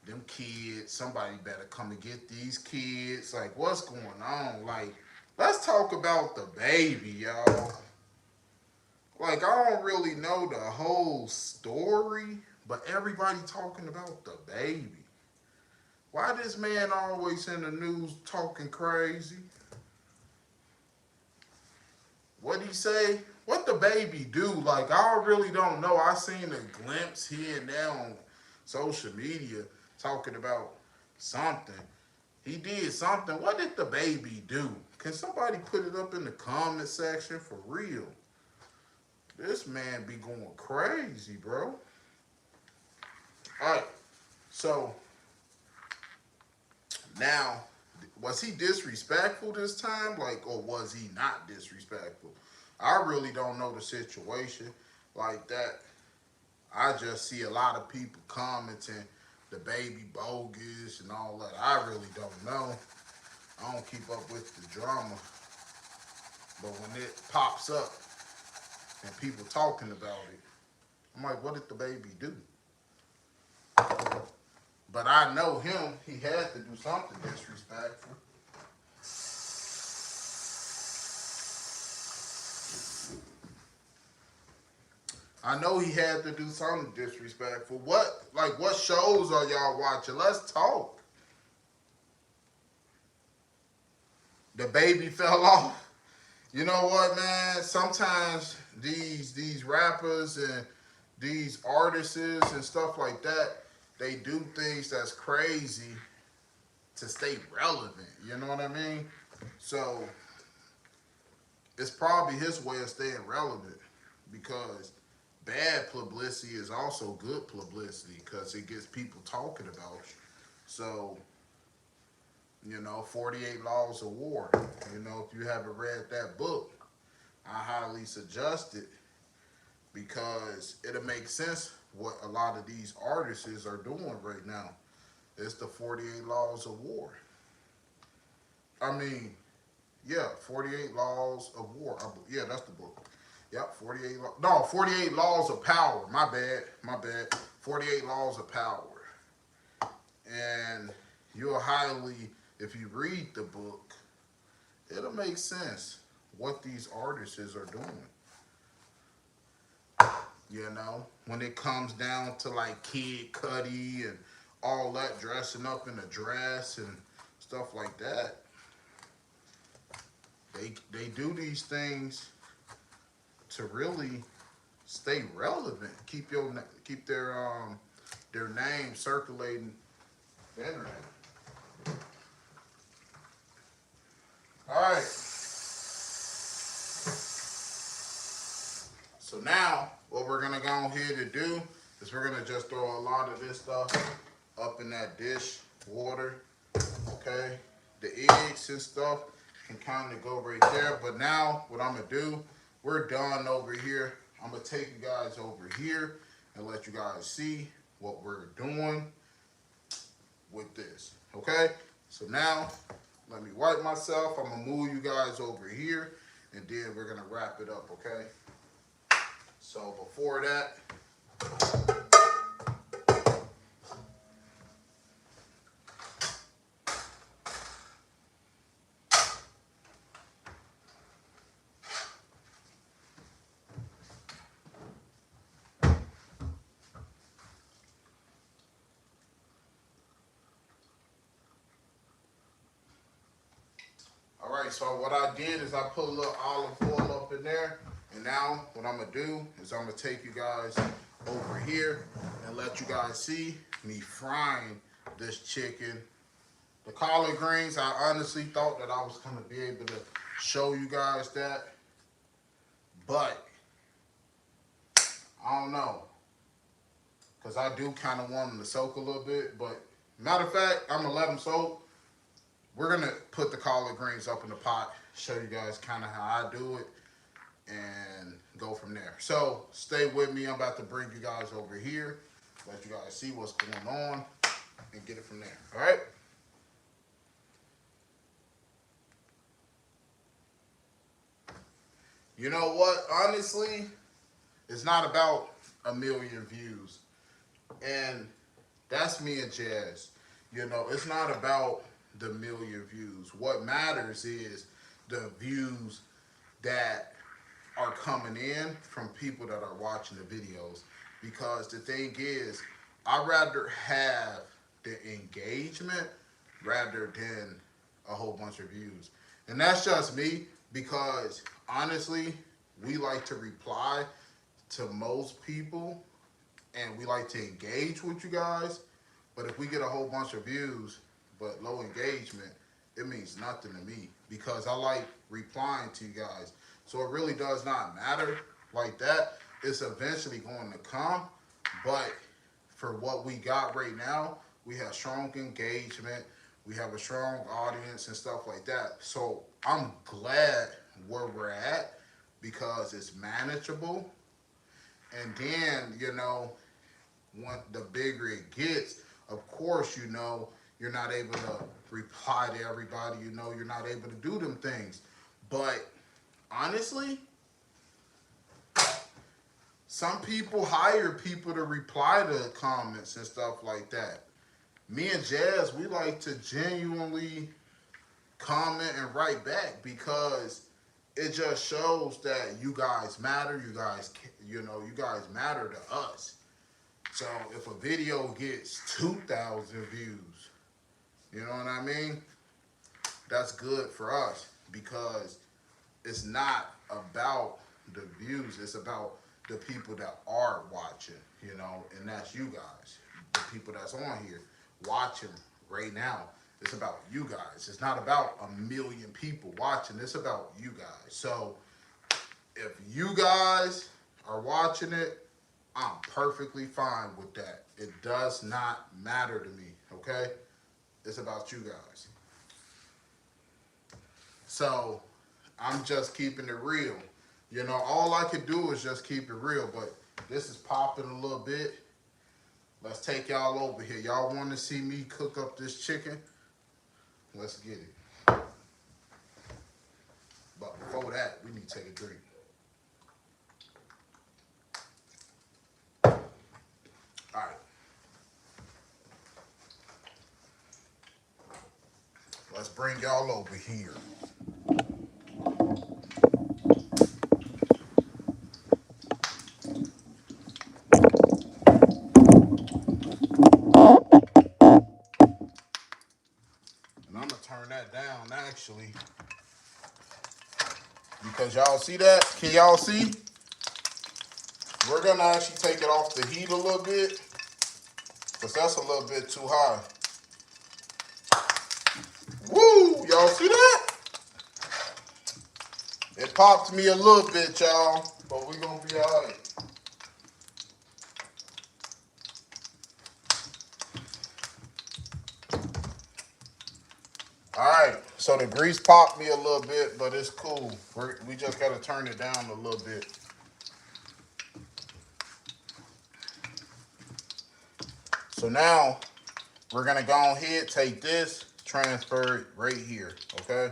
them kids, somebody better come and get these kids. Like, what's going on? Like, let's talk about the baby, y'all. Like, I don't really know the whole story, but everybody talking about the baby. Why this man always in the news talking crazy? What'd he say? What the baby do? Like, I really don't know. I seen a glimpse here and there on social media talking about something. He did something. What did the baby do? Can somebody put it up in the comment section for real? This man be going crazy, bro. All right, so now, was he disrespectful this time? Like, or was he not disrespectful? I really don't know the situation like that. I just see a lot of people commenting the baby bogus and all that. I really don't know. I don't keep up with the drama. But when it pops up and people talking about it, I'm like, what did the baby do? But I know him. He had to do something disrespectful. I know he had to do something disrespectful. What shows are y'all watching? Let's talk. The baby fell off. You know what, man? Sometimes these rappers and these artists and stuff like that, they do things that's crazy to stay relevant. You know what I mean? So it's probably his way of staying relevant because bad publicity is also good publicity because it gets people talking about you. So, 48 Laws of War. If you haven't read that book, I highly suggest it because it'll make sense what a lot of these artists are doing right now. It's the 48 Laws of War. I mean, yeah, 48 Laws of War. Yeah, that's the book. Yep, 48 laws. No, 48 Laws of Power. My bad. 48 Laws of Power. And you'll if you read the book, it'll make sense what these artists are doing. When it comes down to like Kid Cudi and all that, dressing up in a dress and stuff like that. They do these things to really stay relevant, keep their name circulating the internet. All right. So now what we're gonna go ahead and do is we're gonna just throw a lot of this stuff up in that dish water. Okay, the eggs and stuff can kind of go right there. But now what I'm gonna do, we're done over here. I'm gonna take you guys over here and let you guys see what we're doing with this. Okay, so now let me wipe myself. I'm gonna move you guys over here and then we're gonna wrap it up. Okay, so before that, all right, so what I did is I put a little olive oil up in there. And now what I'm going to do is I'm going to take you guys over here and let you guys see me frying this chicken. The collard greens, I honestly thought that I was going to be able to show you guys that. But I don't know. Because I do kind of want them to soak a little bit. But matter of fact, I'm going to let them soak. We're going to put the collard greens up in the pot, show you guys kind of how I do it, and go from there. So stay with me. I'm about to bring you guys over here, let you guys see what's going on, and get it from there. All right? You know what? Honestly, it's not about a million views. And that's me and Jazz. It's not about the million views. What matters is the views that are coming in from people that are watching the videos. Because the thing is, I'd rather have the engagement rather than a whole bunch of views. And that's just me because honestly, we like to reply to most people and we like to engage with you guys. But if we get a whole bunch of views but low engagement, it means nothing to me because I like replying to you guys. So it really does not matter like that. It's eventually going to come. But for what we got right now, we have strong engagement. We have a strong audience and stuff like that. So I'm glad where we're at because it's manageable. And then, when the bigger it gets, of course, you're not able to reply to everybody. You're not able to do them things. But honestly, some people hire people to reply to comments and stuff like that. Me and Jazz, we like to genuinely comment and write back because it just shows that you guys matter. You guys matter to us. So if a video gets 2,000 views, you know what I mean? that's good for us because it's not about the views, it's about the people that are watching, you know, and that's you guys, the people that's on here watching right now. It's about you guys. It's not about a million people watching. It's about you guys. So if you guys are watching it, I'm perfectly fine with that. It does not matter to me, okay? It's about you guys. So I'm just keeping it real. You know, all I can do is just keep it real, but this is popping a little bit. Let's take y'all over here. Y'all want to see me cook up this chicken? Let's get it. But before that, we need to take a drink. All right. Let's bring y'all over here. And I'm going to turn that down, actually. Because y'all see that? Can y'all see? We're going to actually take it off the heat a little bit. Because that's a little bit too high. Woo! Y'all see that? It popped me a little bit, y'all. But we're going to be all right. All right, so the grease popped me a little bit, but it's cool. We just got to turn it down a little bit. So now we're going to go ahead, take this, transfer it right here, okay?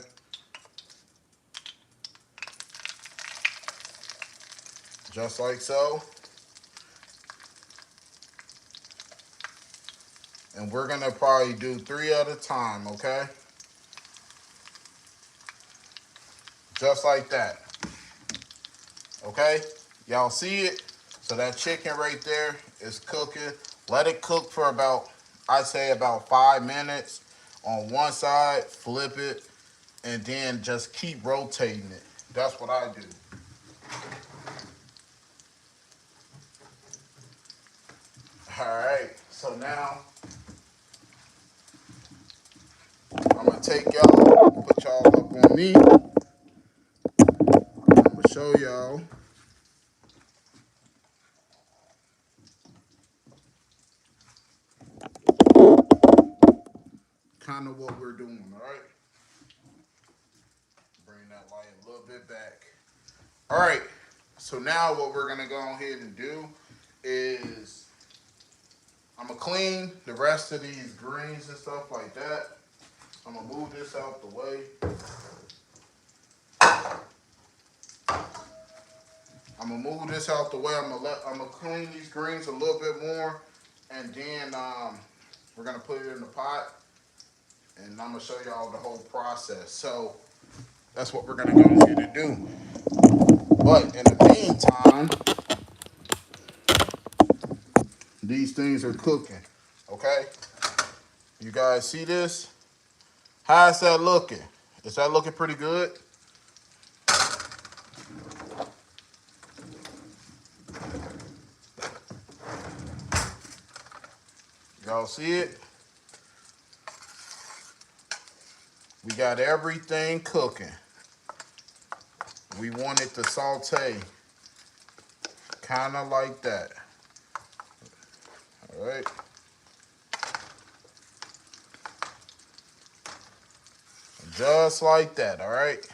Just like so. And we're going to probably do 3 at a time, okay? Just like that. Okay? Y'all see it? So that chicken right there is cooking. Let it cook for about, I'd say about 5 minutes on one side, flip it, and then just keep rotating it. That's what I do. All right, so now I'm gonna take y'all, put y'all up on me. I'm gonna show y'all kind of what we're doing, all right? Bring that light a little bit back. All right, so now what we're gonna go ahead and do is I'm gonna clean the rest of these greens and stuff like that. I'm gonna move this out the way. I'm gonna move this out the way. I'm gonna clean these greens a little bit more, and then we're gonna put it in the pot, and I'm gonna show y'all the whole process. So that's what we're gonna go ahead and do. But in the meantime, these things are cooking. Okay, you guys see this? How's that looking? Is that looking pretty good? Y'all see it? We got everything cooking. We want it to saute, kind of like that. All right. Just like that, all right?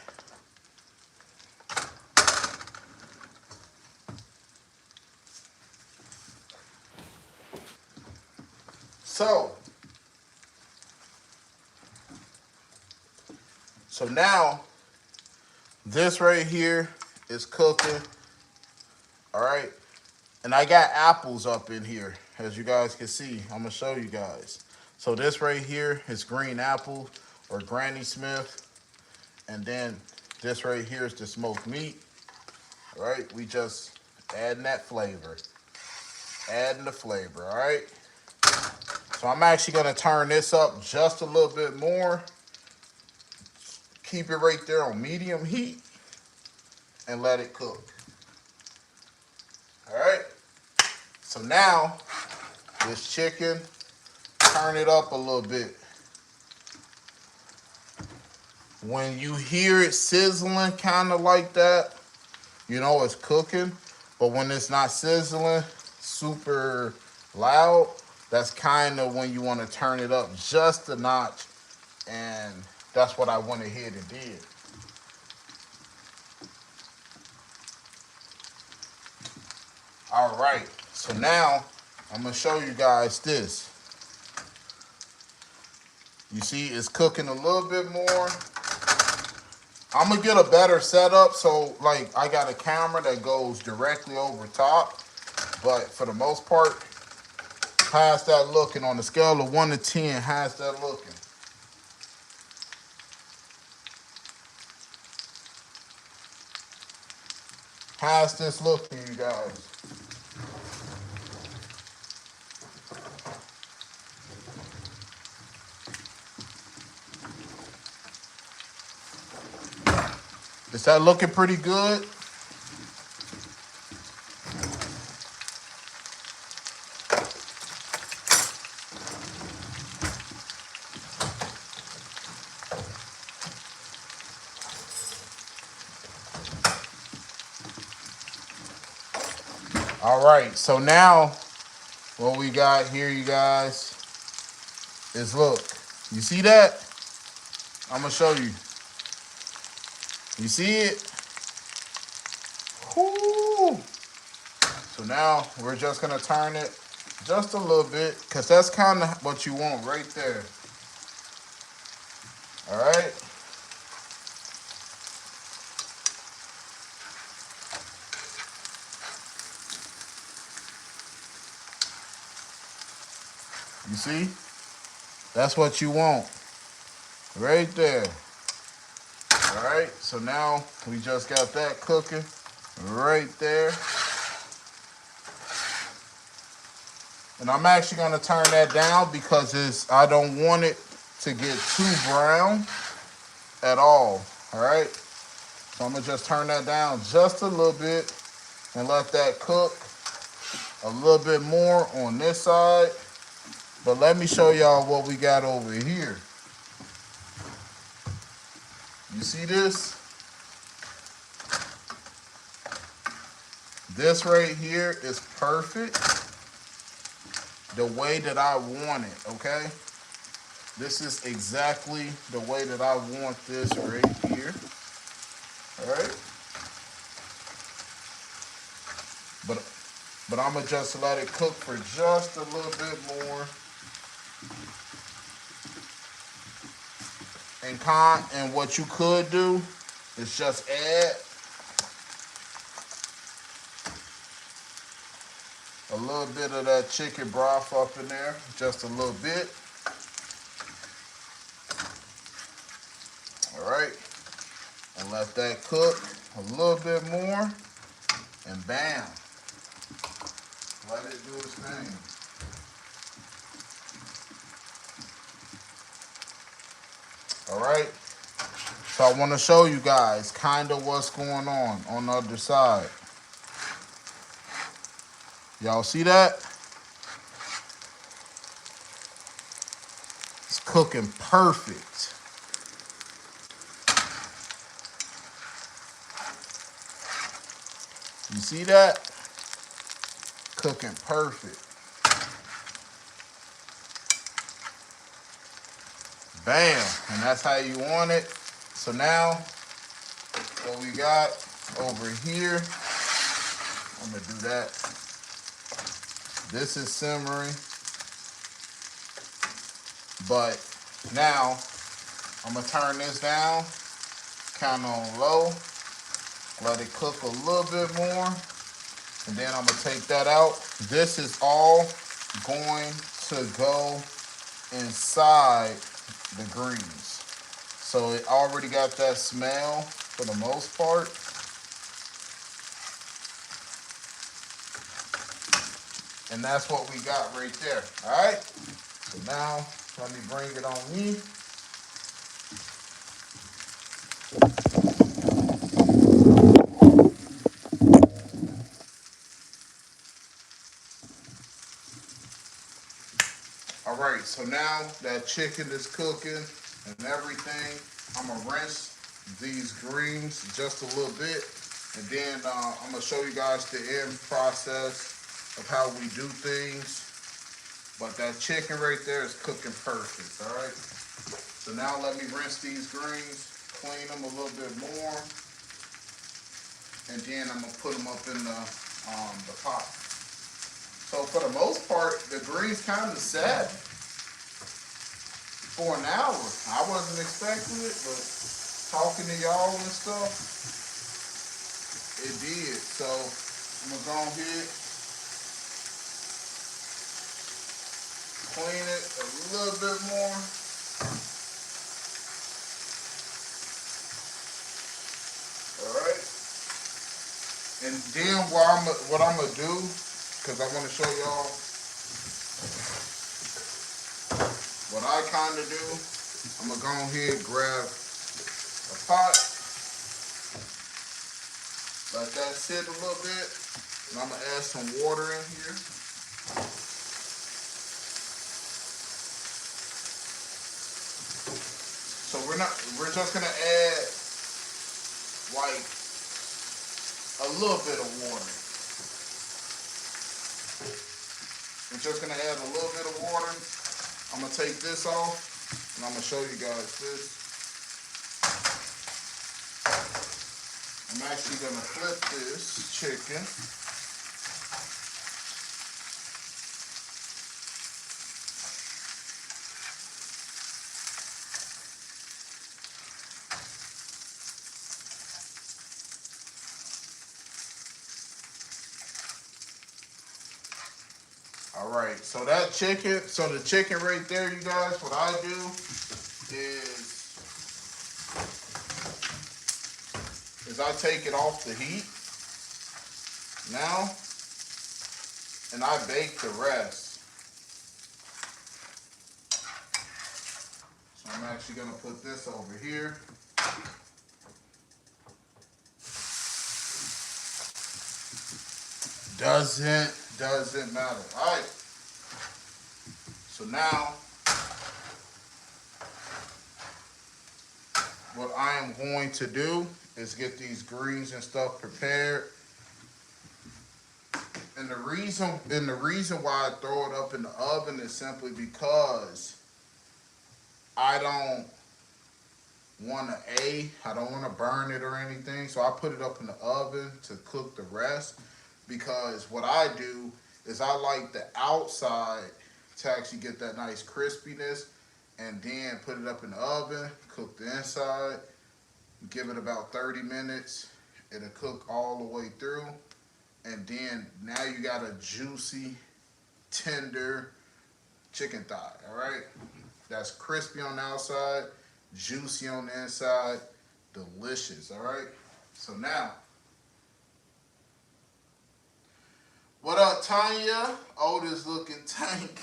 So now this right here is cooking, all right? And I got apples up in here, as you guys can see. I'm gonna show you guys. So this right here is green apple or Granny Smith. And then this right here is the smoked meat, all right? We just adding that flavor, adding the flavor, all right? So I'm actually gonna turn this up just a little bit more, Keep it right there on medium heat and let it cook. All right. So now this chicken, turn it up a little bit. When you hear it sizzling kind of like that, you know it's cooking. But when it's not sizzling super loud, that's kind of when you want to turn it up just a notch. And that's what I went ahead and did. All right, so now I'm gonna show you guys this. You see it's cooking a little bit more. I'm gonna get a better setup, so like I got a camera that goes directly over top, but for the most part, how's that looking on the scale of 1 to 10? How's that looking? How's this looking, you guys? Is that looking pretty good? All right, so now what we got here, you guys, is look. You see that? I'm gonna show you. You see it? Whoo! So now we're just gonna turn it just a little bit, because that's kind of what you want right there. All right? You see? That's what you want. Right there. All right, so now we just got that cooking right there. And I'm actually gonna turn that down because I don't want it to get too brown at all right? So I'm gonna just turn that down just a little bit and let that cook a little bit more on this side. But let me show y'all what we got over here. You see this? This right here is perfect the way that I want it, okay? This is exactly the way that I want this right here, all right? But I'm gonna just let it cook for just a little bit more. And what you could do is just add a little bit of that chicken broth up in there, just a little bit. All right, and let that cook a little bit more, and bam, let it do its thing. All right, so I want to show you guys kind of what's going on the other side. Y'all see that? It's cooking perfect. You see that? Cooking perfect. Bam, and that's how you want it. So now, what we got over here, I'm gonna do that. This is simmering, but now I'm gonna turn this down, kind of on low, let it cook a little bit more, and then I'm gonna take that out. This is all going to go inside the greens. So it already got that smell for the most part. And that's what we got right there, all right? So now, let me bring it on me. All right, so now that chicken is cooking and everything, I'm gonna rinse these greens just a little bit, and then I'm gonna show you guys the end process of how we do things. But that chicken right there is cooking perfect, all right? So now let me rinse these greens, clean them a little bit more, and then I'm gonna put them up in the pot. So for the most part, the greens kind of sat for an hour. I wasn't expecting it, but talking to y'all and stuff, it did. So I'm gonna go ahead, clean it a little bit more. All right. And then what I'm gonna do, because I want to show y'all what I kind of do. I'm gonna go ahead, grab a pot, let that sit a little bit, and I'm gonna add some water in here. So we're just gonna add like a little bit of water. We're just gonna add a little bit of water. I'm gonna take this off, and I'm gonna show you guys this. I'm actually gonna flip this chicken. All right, so the chicken right there, you guys, what I do is I take it off the heat now, and I bake the rest. So I'm actually gonna put this over here. Doesn't matter. All right. So now, what I am going to do is get these greens and stuff prepared. And the reason why I throw it up in the oven is simply because I don't I don't want to burn it or anything. So I put it up in the oven to cook the rest, because what I do is I like the outside to actually get that nice crispiness, and then put it up in the oven, cook the inside, give it about 30 minutes. It'll cook all the way through, and then now you got a juicy, tender chicken thigh, all right? That's crispy on the outside, juicy on the inside, delicious, all right? So now, what up, Tanya? Otis looking tank.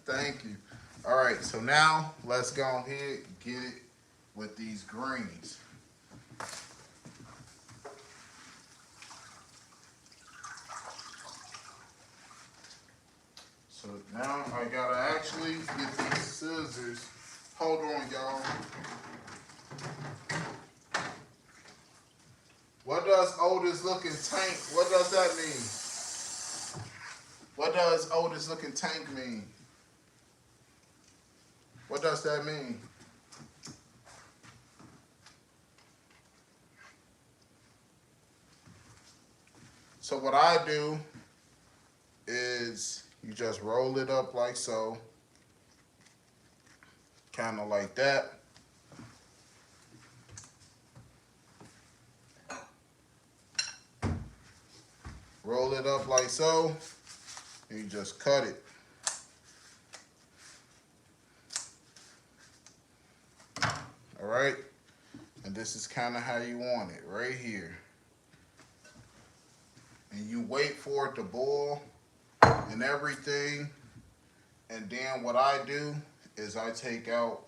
Thank you. All right, so now let's go ahead and get it with these greens. So now I gotta actually get these scissors. Hold on, y'all. What does Otis looking tank? What does that mean? What does Otis looking tank mean? What does that mean? So what I do is you just roll it up like so, kind of like that. Roll it up like so, and you just cut it. All right, and this is kind of how you want it, right here. And you wait for it to boil and everything. And then what I do is I take out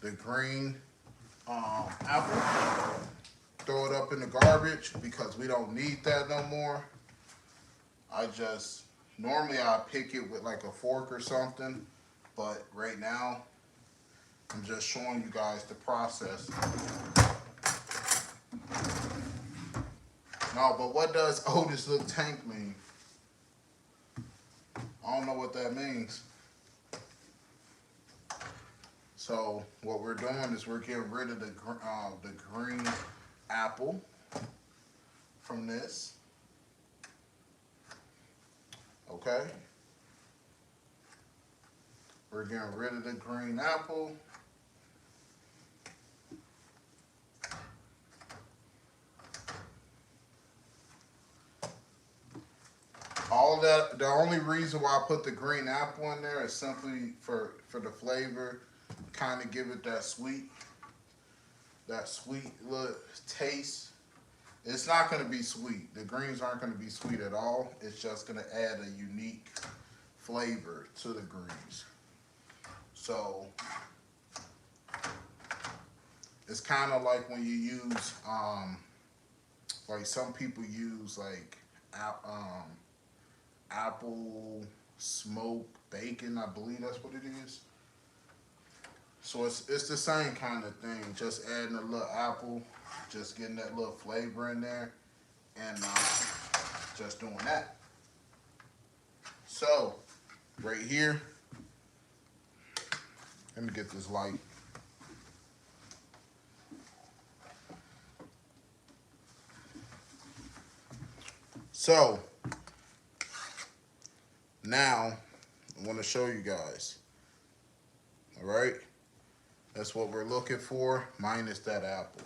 the green apple. Throw it up in the garbage because we don't need that no more. Normally I pick it with like a fork or something, but right now I'm just showing you guys the process. No, but what does Otis look tank mean? I don't know what that means. So what we're doing is we're getting rid of the green apple from this. Okay. We're getting rid of the green apple. All that, the only reason why I put the green apple in there is simply for the flavor, kind of give it that sweet little taste. It's not going to be sweet. The greens aren't going to be sweet at all. It's just going to add a unique flavor to the greens. So it's kind of like when you use, like some people use like apple smoked bacon. I believe that's what it is. So it's the same kind of thing. Just adding a little apple, just getting that little flavor in there, and just doing that. So right here, let me get this light. So now I want to show you guys. All right, that's what we're looking for, minus that apple.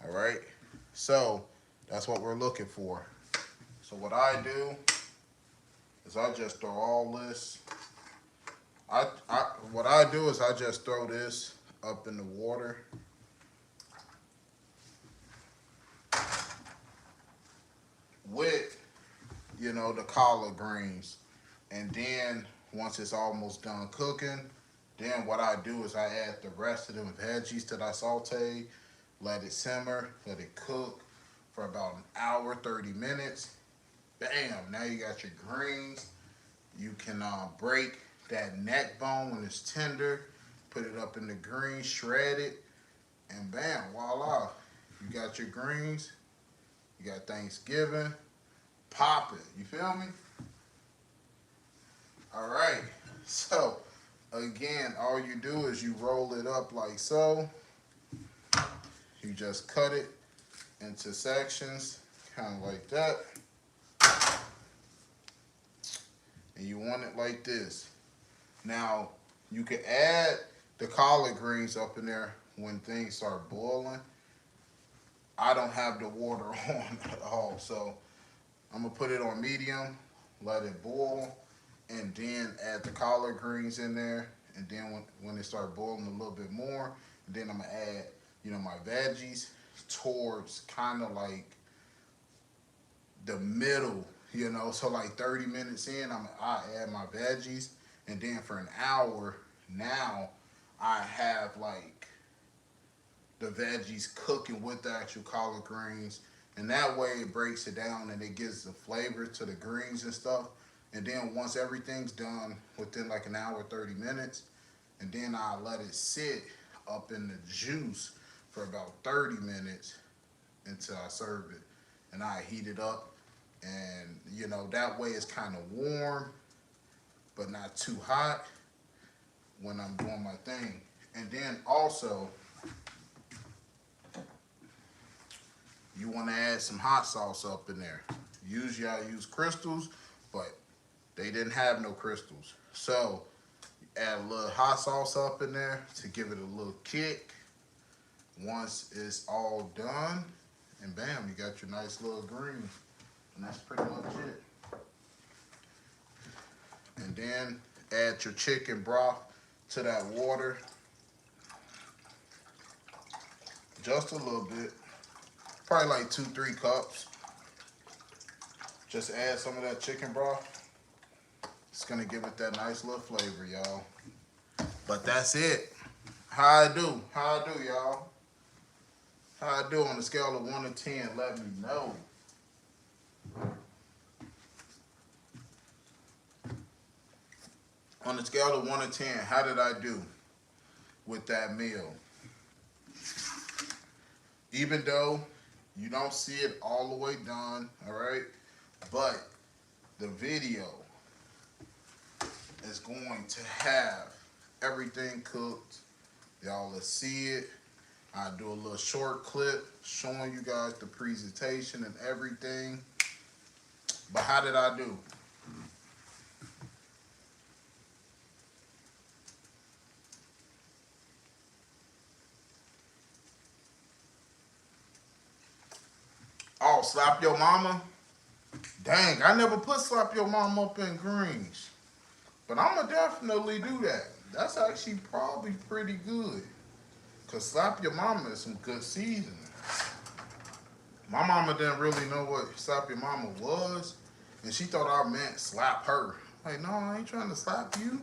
All right, so that's what we're looking for. So what I do is I just throw all this. What I do is I just throw this up in the water. With, you know, the collard greens. And then once it's almost done cooking, then what I do is I add the rest of them veggies that I sauteed, let it simmer, let it cook for about an hour, 30 minutes. Bam, now you got your greens. You can break that neck bone when it's tender, put it up in the greens, shred it, and bam, voila. You got your greens, you got Thanksgiving, pop it, you feel me? All right, so again, all you do is you roll it up like so. You just cut it into sections, kind of like that. And you want it like this. Now, you can add the collard greens up in there when things start boiling. I don't have the water on at all, so I'm gonna put it on medium, let it boil, and then add the collard greens in there. And then when it starts boiling a little bit more, then I'm gonna add, you know, my veggies towards kind of like the middle, you know. So like 30 minutes in, I add my veggies, and then for an hour, now I have like the veggies cooking with the actual collard greens, and that way it breaks it down and it gives the flavor to the greens and stuff. And then once everything's done within like an hour, 30 minutes, and then I let it sit up in the juice for about 30 minutes until I serve it. And I heat it up, and you know, that way it's kind of warm, but not too hot when I'm doing my thing. And then also, you want to add some hot sauce up in there. Usually I use crystals, but they didn't have no crystals. So add a little hot sauce up in there to give it a little kick. Once it's all done, and bam, you got your nice little greens. And that's pretty much it. And then add your chicken broth to that water. Just a little bit. Probably like 2-3 cups. Just add some of that chicken broth. It's gonna give it that nice little flavor, y'all. But that's it. How I do, y'all. How I do on a scale of 1 to 10? Let me know. On a scale of 1 to 10, how did I do with that meal? Even though you don't see it all the way done, all right? But the video is going to have everything cooked. Y'all will see it. I do a little short clip showing you guys the presentation and everything. But how did I do? Oh, slap your mama? Dang, I never put slap your mama up in greens. But I'm going to definitely do that. That's actually probably pretty good. Because slap your mama is some good seasoning. My mama didn't really know what slap your mama was. And she thought I meant slap her. Like, no, I ain't trying to slap you.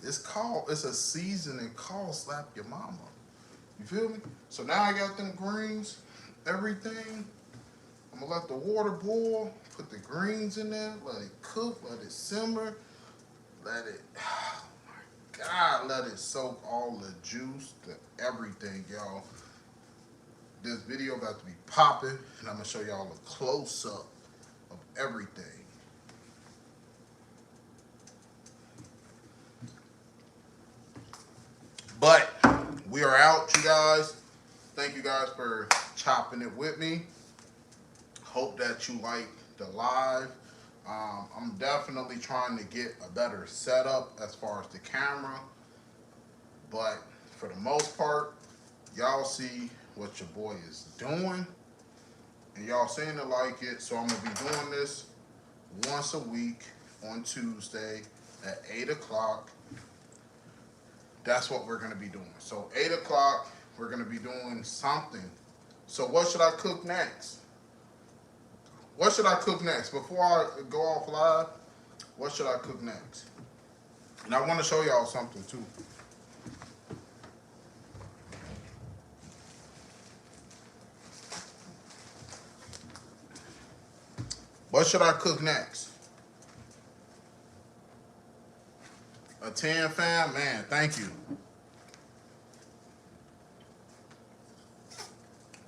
It's a seasoning called slap your mama. You feel me? So now I got them greens, everything. I'm gonna let the water boil, put the greens in there, let it cook, let it simmer, let it, oh my God, let it soak all the juice, everything, y'all. This video about to be popping, and I'm gonna show y'all a close-up of everything. But we are out, you guys. Thank you guys for chopping it with me. Hope that you like the live. I'm definitely trying to get a better setup as far as the camera. But for the most part, y'all see what your boy is doing. And y'all seem to like it. So I'm going to be doing this once a week on Tuesday at 8 o'clock. That's what we're going to be doing. So 8 o'clock, we're going to be doing something. So what should I cook next? What should I cook next? Before I go off live, what should I cook next? And I want to show y'all something too. What should I cook next? A 10 fam? Man, thank you.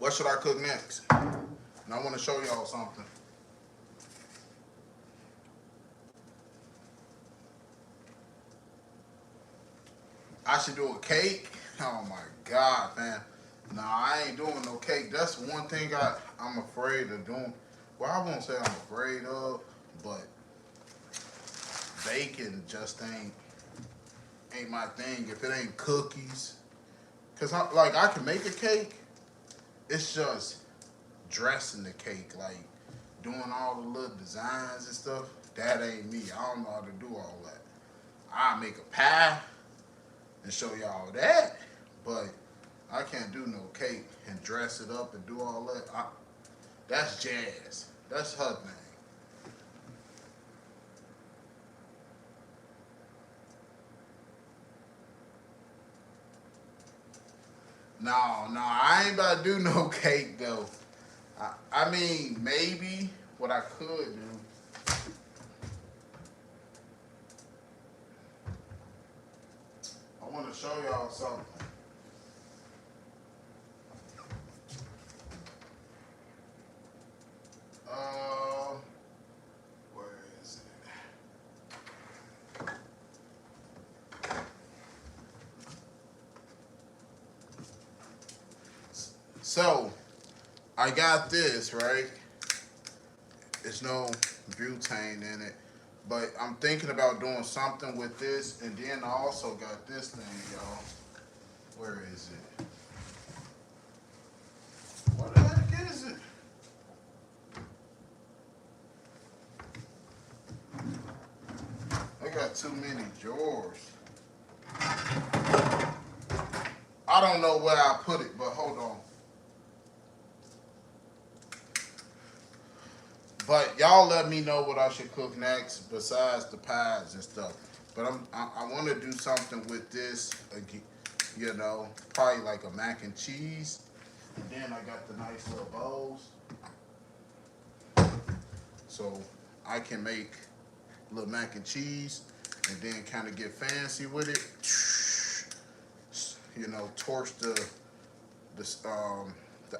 What should I cook next? And I want to show y'all something. I should do a cake. Oh my God, man. Nah, I ain't doing no cake. That's one thing I'm afraid of doing. Well, I won't say I'm afraid of, but baking just ain't my thing. If it ain't cookies, cause I can make a cake. It's just dressing the cake, like doing all the little designs and stuff. That ain't me. I don't know how to do all that. I make a pie and show y'all that, but I can't do no cake and dress it up and do all that. That's Jazz. That's her thing. No, I ain't about to do no cake though. I mean, maybe what I could do. I want to show y'all something. Where is it? So, I got this, right? There's no butane in it. But I'm thinking about doing something with this. And then I also got this thing, y'all. Where is it? What the heck is it? I got too many drawers. I don't know where I put it, but hold on. But y'all let me know what I should cook next besides the pies and stuff. But I want to do something with this, you know, probably like a mac and cheese. And then I got the nice little bowls. So I can make a little mac and cheese and then kind of get fancy with it. You know, torch the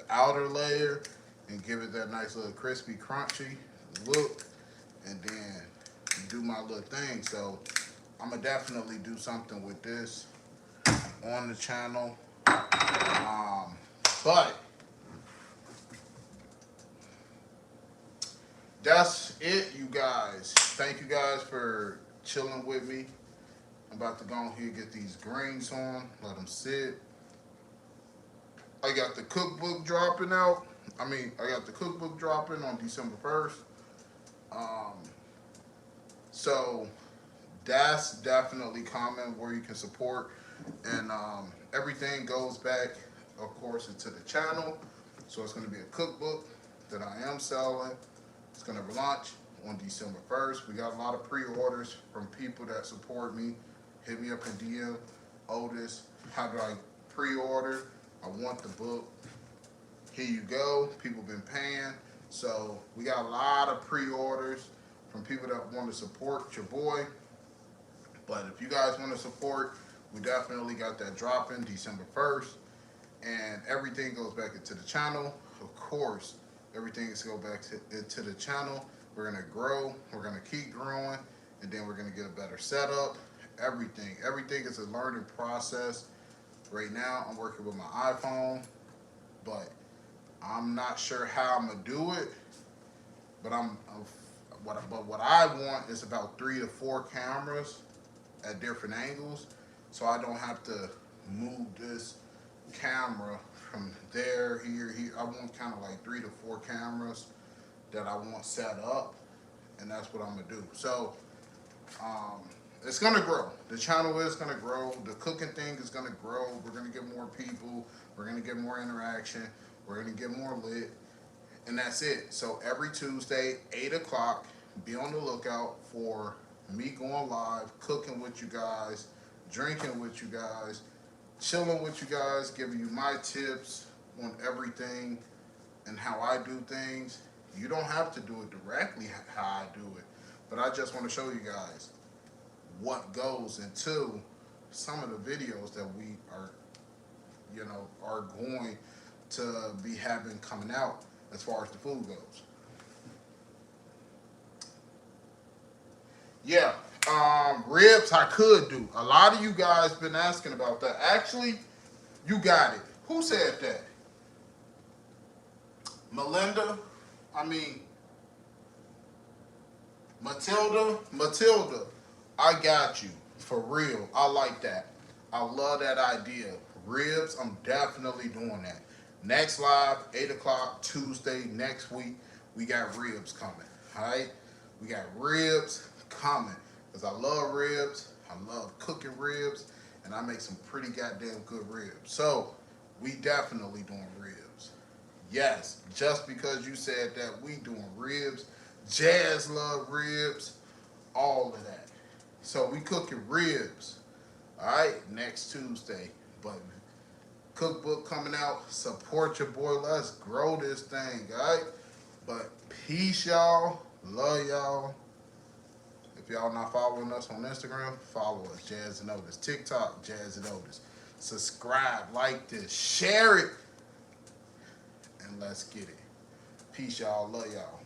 outer layer and give it that nice little crispy, crunchy look, and then do my little thing. So I'm gonna definitely do something with this on the channel. But that's it, you guys. Thank you guys for chilling with me. I'm about to go on here and get these greens on, let them sit. I got the cookbook dropping out. I got the cookbook dropping on December 1st. So that's definitely coming where you can support. And everything goes back, of course, into the channel. So it's going to be a cookbook that I am selling. It's going to launch on December 1st. We got a lot of pre-orders from people that support me. Hit me up in DM, Otis, how do I pre-order? I want the book. Here you go. People been paying. So we got a lot of pre-orders from people that want to support your boy. But if you guys want to support, we definitely got that dropping December 1st. And everything goes back into the channel. Of course, everything is going back into the channel. We're going to grow. We're going to keep growing. And then we're going to get a better setup. Everything is a learning process. Right now, I'm working with my iPhone. But I'm not sure how I'm going to do it. But what I want is about 3 to 4 cameras at different angles, so I don't have to move this camera from there, here. I want kind of like 3 to 4 cameras that I want set up, and that's what I'm gonna do. So it's gonna grow. The channel is gonna grow. The cooking thing is gonna grow. We're gonna get more people. We're gonna get more interaction. We're gonna get more lit, and that's it. So every Tuesday, 8 o'clock, be on the lookout for me going live, cooking with you guys, drinking with you guys, chilling with you guys, giving you my tips on everything and how I do things. You don't have to do it directly how I do it, but I just want to show you guys what goes into some of the videos that we are, are going to be having coming out as far as the food goes. Yeah, ribs I could do. A lot of you guys been asking about that. Actually, you got it. Who said that? Melinda? Matilda, I got you. For real. I like that. I love that idea. Ribs, I'm definitely doing that. Next live, 8 o'clock, Tuesday, next week, we got ribs coming. Alright? We got ribs coming. Because I love ribs. I love cooking ribs. And I make some pretty goddamn good ribs. So, we definitely doing ribs. Yes, just because you said that, we doing ribs. Jazz love ribs. All of that. So, we cooking ribs. Alright, next Tuesday. But cookbook coming out. Support your boy. Let's grow this thing, alright? But peace, y'all. Love y'all. If y'all not following us on Instagram, follow us, JazzNOtis. TikTok, JazzNOtis. Subscribe, like this, share it, and let's get it. Peace, y'all. Love y'all.